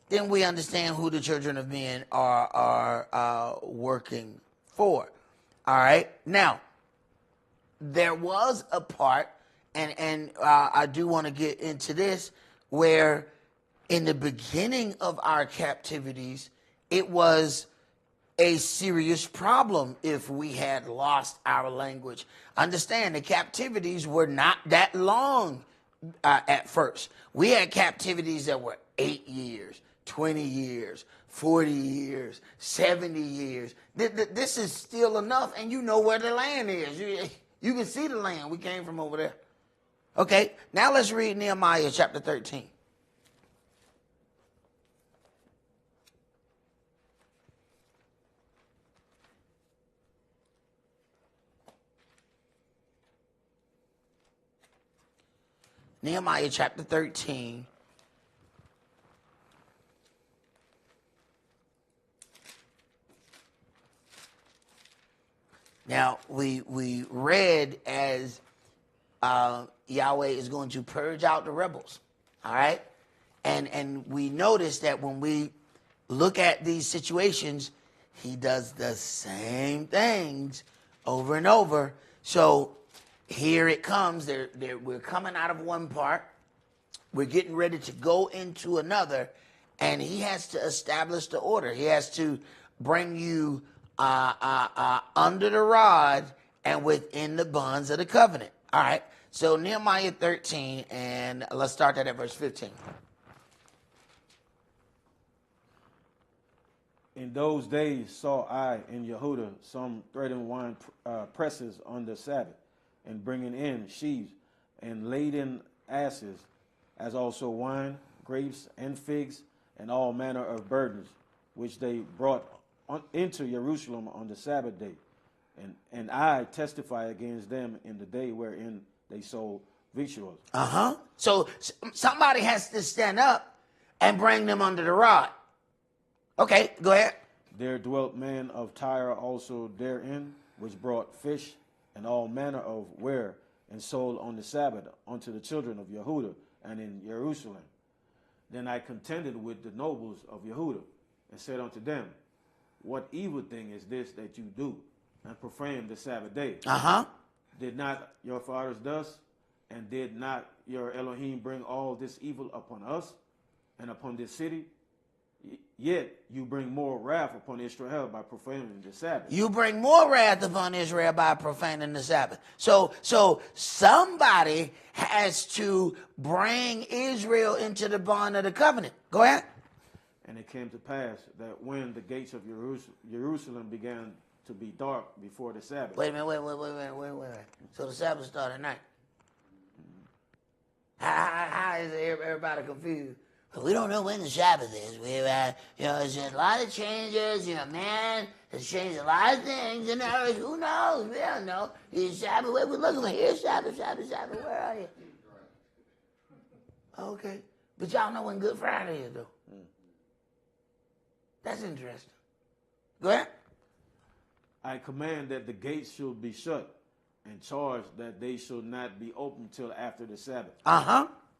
then we understand who the children of men are working for. All right. Now, there was a part, and I do want to get into this, where in the beginning of our captivities, it was a serious problem if we had lost our language. Understand, the captivities were not that long at first. We had captivities that were 8 years, 20 years, 40 years, 70 years. This is still enough, and you know where the land is. You can see the land. We came from over there. Okay, now let's read Nehemiah chapter 13. Nehemiah chapter 13. Now, we read as Yahweh is going to purge out the rebels, all right? And we notice that when we look at these situations, he does the same things over and over. So here it comes. We're coming out of one part. We're getting ready to go into another, and he has to establish the order. He has to bring you under the rod and within the bonds of the covenant. All right. So Nehemiah 13, and let's start that at verse 15. In those days saw I in Yehuda some threading wine presses on the Sabbath, and bringing in sheaves and laden asses, as also wine, grapes, and figs, and all manner of burdens, which they brought into Jerusalem on the Sabbath day. And I testify against them in the day wherein they sold victuals. So somebody has to stand up and bring them under the rod. Okay, go ahead. There dwelt men of Tyre also therein, which brought fish and all manner of ware, and sold on the Sabbath unto the children of Yehuda and in Jerusalem. Then I contended with the nobles of Yehuda, and said unto them, what evil thing is this that you do, and profane the Sabbath day? Did not your fathers thus, and did not your Elohim bring all this evil upon us and upon this city? Yet you bring more wrath upon Israel by profaning the Sabbath. You bring more wrath upon Israel by profaning the Sabbath. So somebody has to bring Israel into the bond of the covenant. Go ahead. And it came to pass that when the gates of Jerusalem began to be dark before the Sabbath. Wait a minute, wait. So the Sabbath started at night. How is everybody confused? We don't know when the Sabbath is. There's a lot of changes. Man has changed a lot of things. And who knows? We don't know. The Sabbath, where we looking for? Here's Sabbath. Where are you? Okay. But y'all know when Good Friday is, though. That's interesting. Go ahead. I command that the gates should be shut, and charge that they should not be opened till after the Sabbath.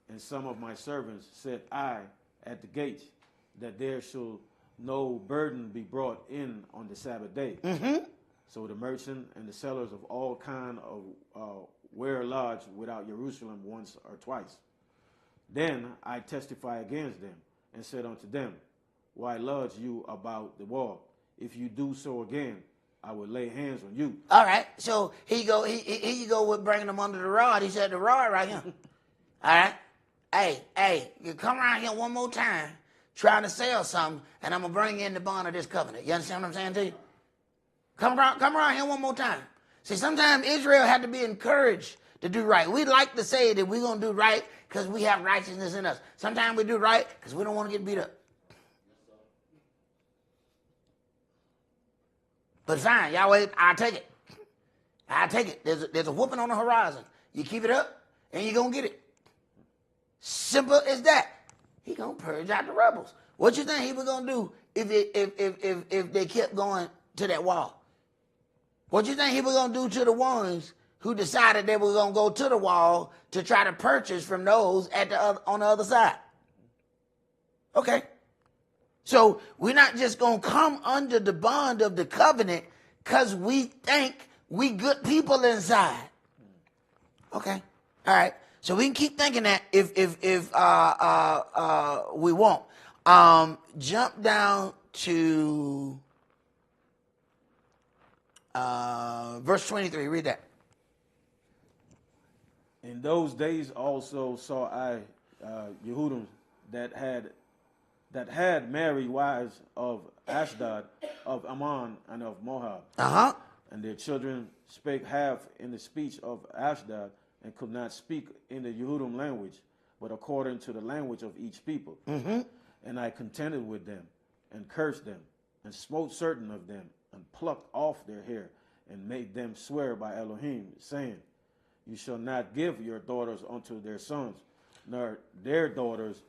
And some of my servants set I at the gates, that there should no burden be brought in on the Sabbath day. So the merchant and the sellers of all kind of ware lodged without Jerusalem once or twice. Then I testify against them, and said unto them, why lodge you about the wall? If you do so again, I will lay hands on you. All right. So here you go with bringing them under the rod. He said the rod right here. All right. Hey, you come around here one more time trying to sell something, and I'm going to bring you in the bond of this covenant. You understand what I'm saying to you? Come around here one more time. See, sometimes Israel had to be encouraged to do right. We like to say that we're going to do right because we have righteousness in us. Sometimes we do right because we don't want to get beat up. But fine, Yahweh, I'll take it. There's a whooping on the horizon. You keep it up, and you're going to get it. Simple as that. He going to purge out the rebels. What you think he was going to do if they kept going to that wall? What you think he was going to do to the ones who decided they were going to go to the wall to try to purchase from those on the other side? Okay. So we're not just going to come under the bond of the covenant because we think we good people inside. Okay. All right. So we can keep thinking that if we won't. Jump down to verse 23. Read that. In those days also saw I Yehudim that had married wives of Ashdod, of Ammon, and of Moab. And their children spake half in the speech of Ashdod, and could not speak in the Yehudim language, but according to the language of each people. And I contended with them, and cursed them, and smote certain of them, and plucked off their hair, and made them swear by Elohim, saying, you shall not give your daughters unto their sons, nor their daughters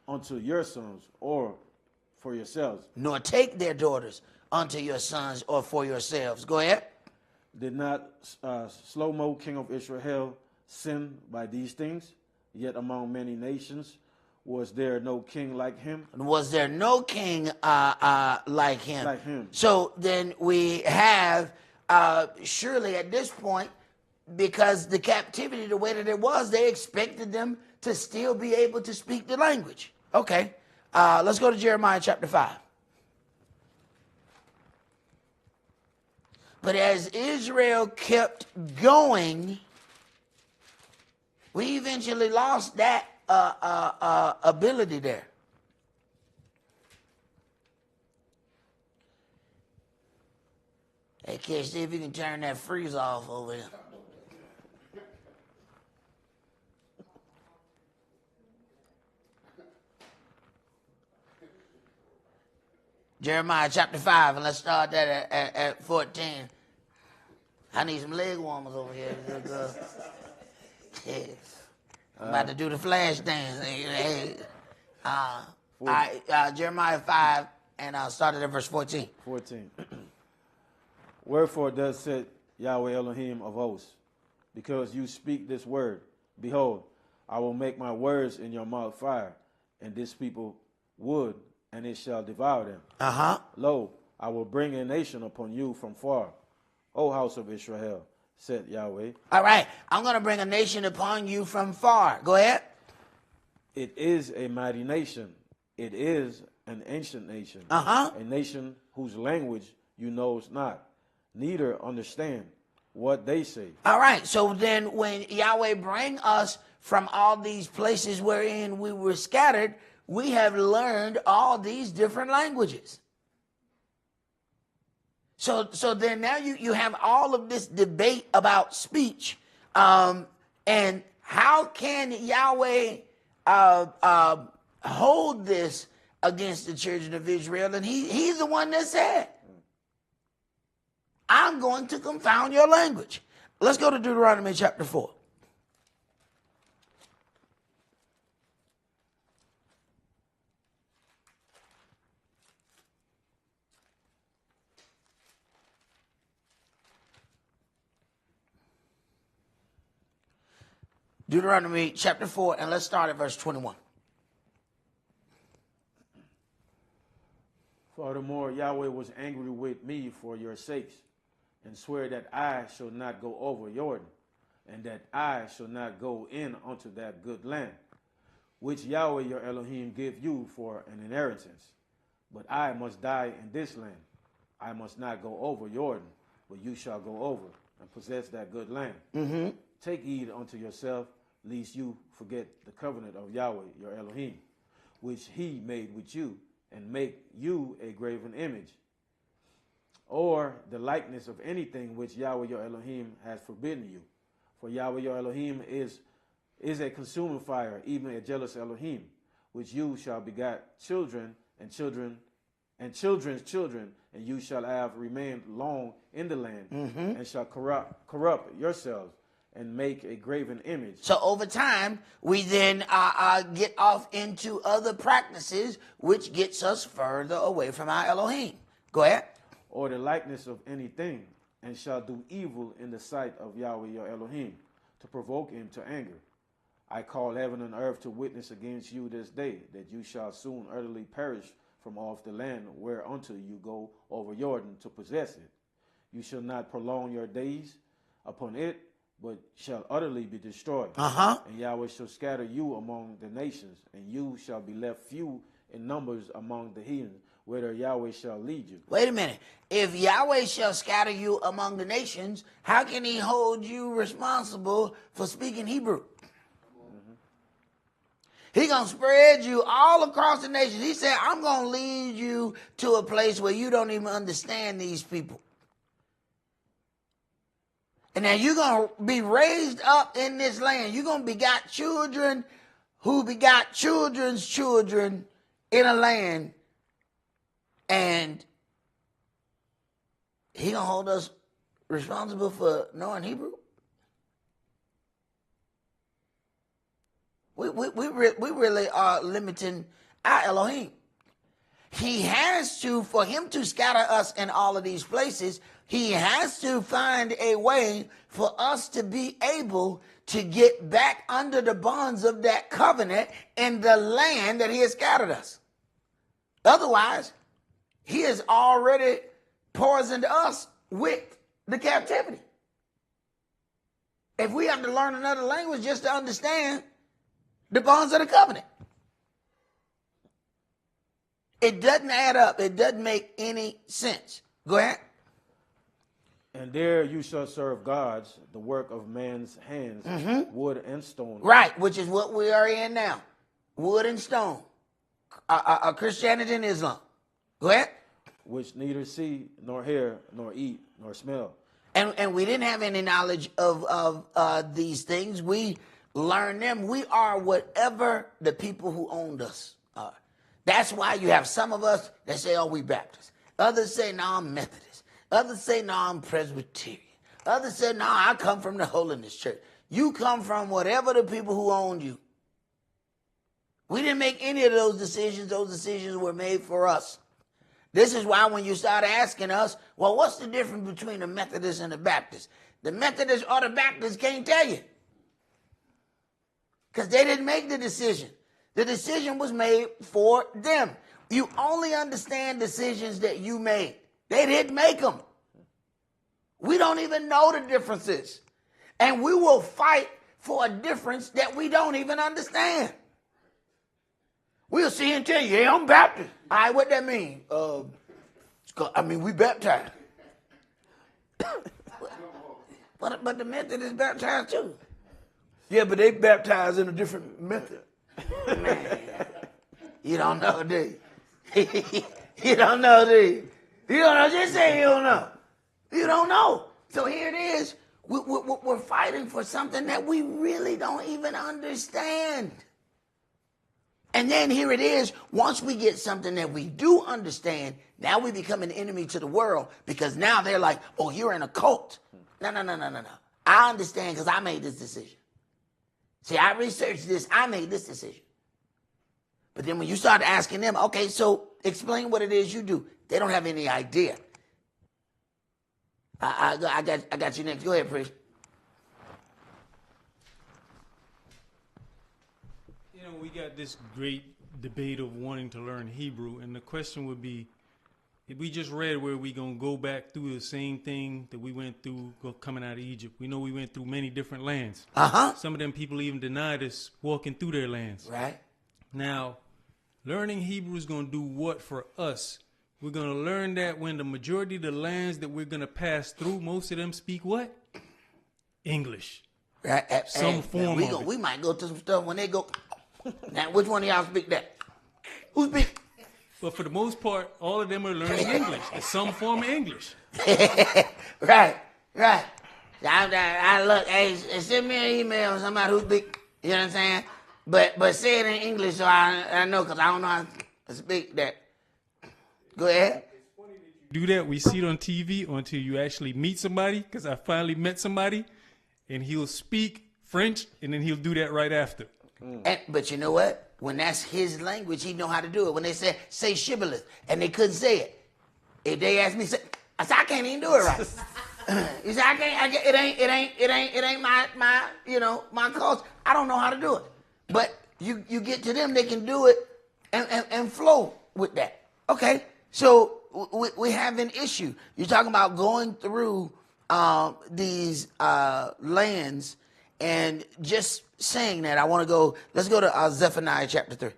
unto your sons, or for yourselves. Nor take their daughters unto your sons or for yourselves. Go ahead. Did not Shlomo, king of Israel, sin by these things? Yet among many nations was there no king like him? Was there no king like him? Like him. So then we have, surely at this point, because the captivity, the way that it was, they expected them to still be able to speak the language. Okay, let's go to Jeremiah chapter 5. But as Israel kept going, we eventually lost that ability there. Hey, kid, see if you can turn that freeze off over there. Jeremiah chapter 5, and let's start that at 14. I need some leg warmers over here. Yes. I'm about to do the flash dance. All right, Jeremiah 5, and I'll start at verse 14. 14. Wherefore thus said Yahweh Elohim of hosts, because you speak this word, behold, I will make my words in your mouth fire, and this people wood, and it shall devour them. Lo, I will bring a nation upon you from far, O house of Israel, said Yahweh. All right, I'm going to bring a nation upon you from far. Go ahead. It is a mighty nation. It is an ancient nation. Uh-huh. A nation whose language you knows not, neither understand what they say. All right, so then when Yahweh bring us from all these places wherein we were scattered, we have learned all these different languages. So then now you have all of this debate about speech. And how can Yahweh hold this against the children of Israel? And he's the one that said, I'm going to confound your language. Let's go to Deuteronomy chapter 4. Deuteronomy chapter 4, and let's start at verse 21. Furthermore, Yahweh was angry with me for your sakes, and swear that I shall not go over Jordan, and that I shall not go in unto that good land, which Yahweh your Elohim give you for an inheritance. But I must die in this land. I must not go over Jordan, but you shall go over and possess that good land. Mm-hmm. Take heed unto yourself, lest you forget the covenant of Yahweh your Elohim, which he made with you, and make you a graven image, or the likeness of anything which Yahweh your Elohim has forbidden you. For Yahweh your Elohim is a consuming fire, even a jealous Elohim, which you shall begat children and children and children's children, and you shall have remained long in the land, and shall corrupt yourselves, and make a graven image. So over time, we then get off into other practices, which gets us further away from our Elohim. Go ahead. Or the likeness of anything, and shall do evil in the sight of Yahweh your Elohim, to provoke him to anger. I call heaven and earth to witness against you this day, that you shall soon utterly perish from off the land whereunto you go over Jordan to possess it. You shall not prolong your days upon it, but shall utterly be destroyed. And Yahweh shall scatter you among the nations, and you shall be left few in numbers among the heathen, whither Yahweh shall lead you. Wait a minute. If Yahweh shall scatter you among the nations, how can he hold you responsible for speaking Hebrew? He's going to spread you all across the nations. He said, I'm going to lead you to a place where you don't even understand these people. And then you're going to be raised up in this land. You're going to begot children who begot children's children in a land. And he going to hold us responsible for knowing Hebrew? We really are limiting our Elohim. He has to, for him to scatter us in all of these places, he has to find a way for us to be able to get back under the bonds of that covenant in the land that he has scattered us. Otherwise, he has already poisoned us with the captivity. if we have to learn another language just to understand the bonds of the covenant? It doesn't add up. It doesn't make any sense. Go ahead. And there you shall serve gods, the work of man's hands, wood and stone. Right, which is what we are in now. Wood and stone. Christianity and Islam. Go ahead. Which neither see, nor hear, nor eat, nor smell. And we didn't have any knowledge of these things. We learned them. We are whatever the people who owned us are. That's why you have some of us that say, oh, we Baptists. Others say, no, I'm Methodist. Others say, no, I'm Presbyterian. Others say, no, I come from the Holiness Church. You come from whatever the people who owned you. We didn't make any of those decisions. Those decisions were made for us. This is why when you start asking us, well, what's the difference between the Methodist and the Baptist? The Methodist or the Baptist can't tell you. Because they didn't make the decision. The decision was made for them. You only understand decisions that you made. They didn't make them. We don't even know the differences. And we will fight for a difference that we don't even understand. We'll see and tell you, yeah, I'm Baptist. All right, what that mean? We baptized. but the Methodists baptized too. Yeah, but they baptized in a different method. Man, you don't know, do you? You don't know, do you? You don't know. Just say you don't know. You don't know. So here it is. We're fighting for something that we really don't even understand. And then here it is. Once we get something that we do understand, now we become an enemy to the world because now they're like, oh, you're in a cult. No. I understand because I made this decision. See, I researched this. I made this decision. But then when you start asking them, okay, so explain what it is you do. They don't have any idea. I got you next. Go ahead, Priest. You know, we got this great debate of wanting to learn Hebrew, and the question would be, if we just read where we going to go back through the same thing that we went through coming out of Egypt. We know we went through many different lands. Some of them people even denied us walking through their lands. Right. Now, learning Hebrew is going to do what for us? We're going to learn that when the majority of the lands that we're going to pass through, most of them speak what? English. Right. Some form of it. We might go to some stuff when they go. Now, which one of y'all speak that? Who speak? But for the most part, all of them are learning English. Some form of English. Right. I look, hey, send me an email, somebody who speak, you know what I'm saying? But say it in English so I know, because I don't know how to speak that. Go ahead. Do that. We see it on TV until you actually meet somebody, because I finally met somebody, and he'll speak French, and then he'll do that right after. But you know what? When that's his language, he know how to do it. When they say shibboleth, and they couldn't say it. If they asked me, I said, I can't even do it right. You say, it ain't my cause. I don't know how to do it. But you get to them, they can do it and flow with that. Okay, so we have an issue. You're talking about going through these lands and just saying that. I want to go, let's go to Zephaniah chapter 3.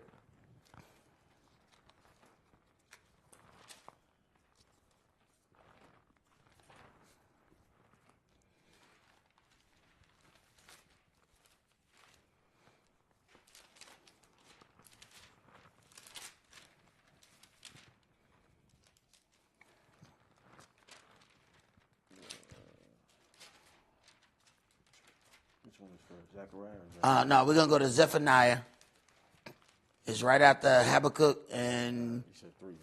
No, we're going to go to Zephaniah. It's right after Habakkuk and... You said 3, right?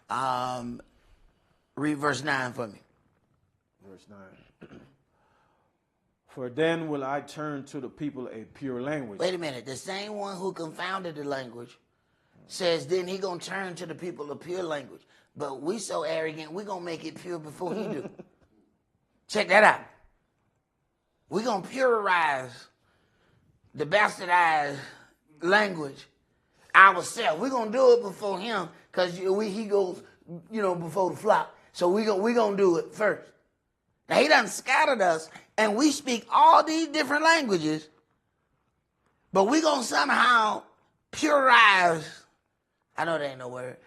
Yeah. Read verse 9 for me. Verse 9. For then will I turn to the people a pure language. Wait a minute. The same one who confounded the language says then he going to turn to the people a pure language. But we so arrogant, we going to make it pure before he do. Check that out. We're going to purize the bastardized language ourselves. We're going to do it before him because he goes, before the flock. So we're going to do it first. Now, he done scattered us, and we speak all these different languages, but we going to somehow purize. I know that ain't no word.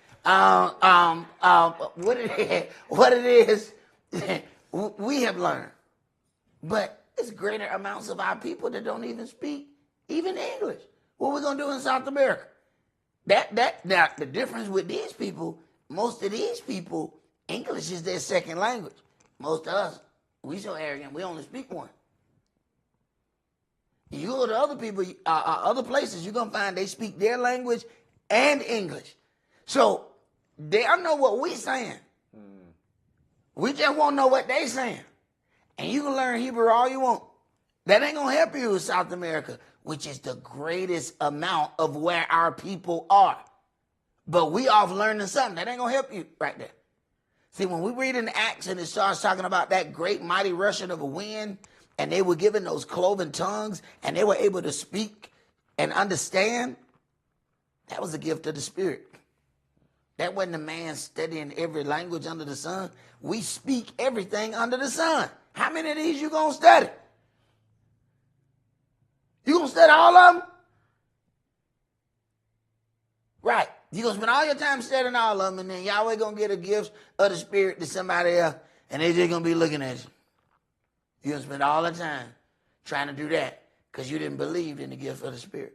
What it is, we have learned. But it's greater amounts of our people that don't even speak even English. What we going to do in South America? Now, the difference with these people, most of these people, English is their second language. Most of us, we so arrogant, we only speak one. You go to other people, other places, you're going to find they speak their language and English. So they don't know what we saying. We just want to know what they saying. And you can learn Hebrew all you want. That ain't going to help you in South America, which is the greatest amount of where our people are. But we off learning something. That ain't going to help you right there. See, when we read in Acts and it starts talking about that great mighty rushing of a wind, and they were given those cloven tongues, and they were able to speak and understand, that was a gift of the Spirit. That wasn't a man studying every language under the sun. We speak everything under the sun. How many of these you going to study? You going to study all of them? Right. You going to spend all your time studying all of them, and then Yahweh going to get a gift of the Spirit to somebody else, and they just going to be looking at you. You're going to spend all the time trying to do that because you didn't believe in the gift of the Spirit.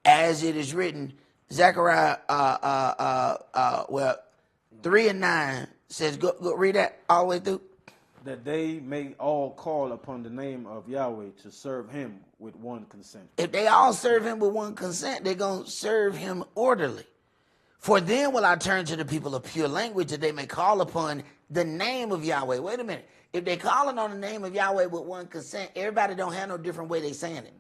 As it is written, Zechariah 3:9 says, go read that all the way through. That they may all call upon the name of Yahweh to serve him with one consent. If they all serve him with one consent, they're going to serve him orderly. For then will I turn to the people of pure language that they may call upon the name of Yahweh. Wait a minute. If they're calling on the name of Yahweh with one consent, everybody don't have no different way they saying it.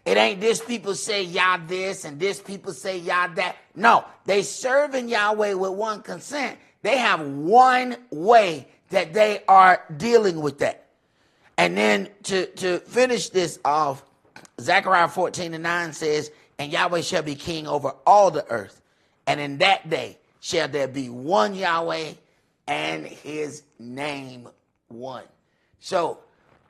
It ain't this people say Yah this and this people say Yah that. No, they serving Yahweh with one consent. They have one way that they are dealing with that. And then to finish this off, Zechariah 14:9 says, and Yahweh shall be king over all the earth. And in that day shall there be one Yahweh and his name one. So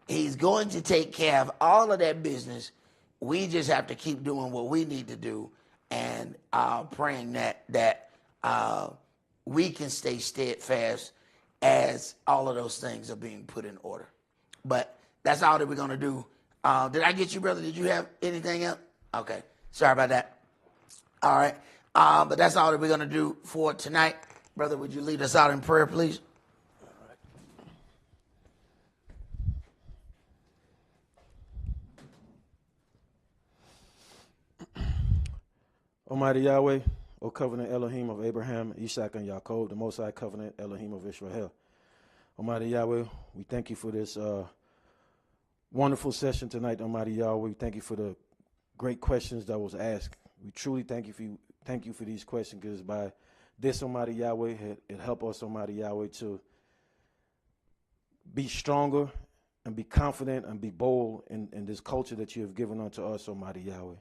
he's going to take care of all of that business. We just have to keep doing what we need to do and praying that we can stay steadfast as all of those things are being put in order. But that's all that we're going to do. Did I get you, brother? Did you have anything else? Okay. Sorry about that. All right. But that's all that we're going to do for tonight. Brother, would you lead us out in prayer, please? Almighty Yahweh, O covenant Elohim of Abraham, Isaac, and Yaakov, the Most High covenant Elohim of Israel. Almighty Yahweh, we thank you for this wonderful session tonight, Almighty Yahweh. We thank you for the great questions that was asked. We truly thank you for these questions, because by this, Almighty Yahweh, it help us, Almighty Yahweh, to be stronger and be confident and be bold in this culture that you have given unto us, Almighty Yahweh.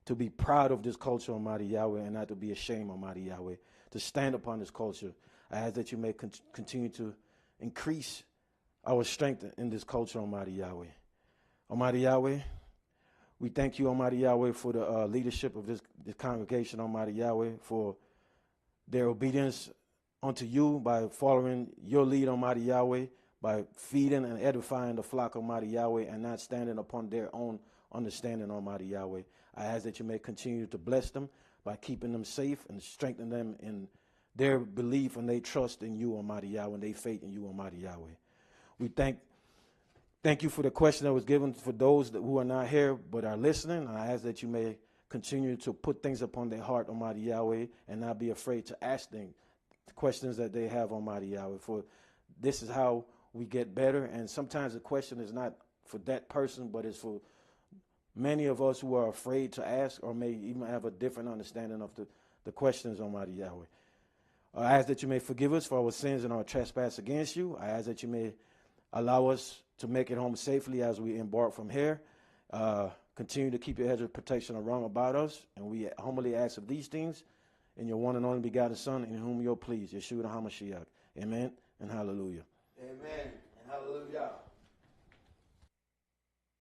To be proud of this culture, Almighty Yahweh, and not to be ashamed, Almighty Yahweh. To stand upon this culture. I ask that you may continue to increase our strength in this culture, Almighty Yahweh. Almighty Yahweh, we thank you, Almighty Yahweh, for the leadership of this congregation, Almighty Yahweh, for their obedience unto you by following your lead, Almighty Yahweh, by feeding and edifying the flock, Almighty Yahweh, and not standing upon their own understanding, Almighty Yahweh. I ask that you may continue to bless them by keeping them safe and strengthen them in their belief and their trust in you, Almighty Yahweh, and their faith in you, Almighty Yahweh. We thank you for the question that was given for those who are not here but are listening. I ask that you may continue to put things upon their heart, Almighty Yahweh, and not be afraid to ask them the questions that they have, Almighty Yahweh. For this is how we get better, and sometimes the question is not for that person, but it's for many of us who are afraid to ask or may even have a different understanding of the questions, Almighty Yahweh. I ask that you may forgive us for our sins and our trespass against you. I ask that you may allow us to make it home safely as we embark from here. Continue to keep your hedge of protection around about us. And we humbly ask of these things in your one and only begotten Son, in whom you're pleased, Yeshua HaMashiach. Amen and hallelujah. Amen and hallelujah.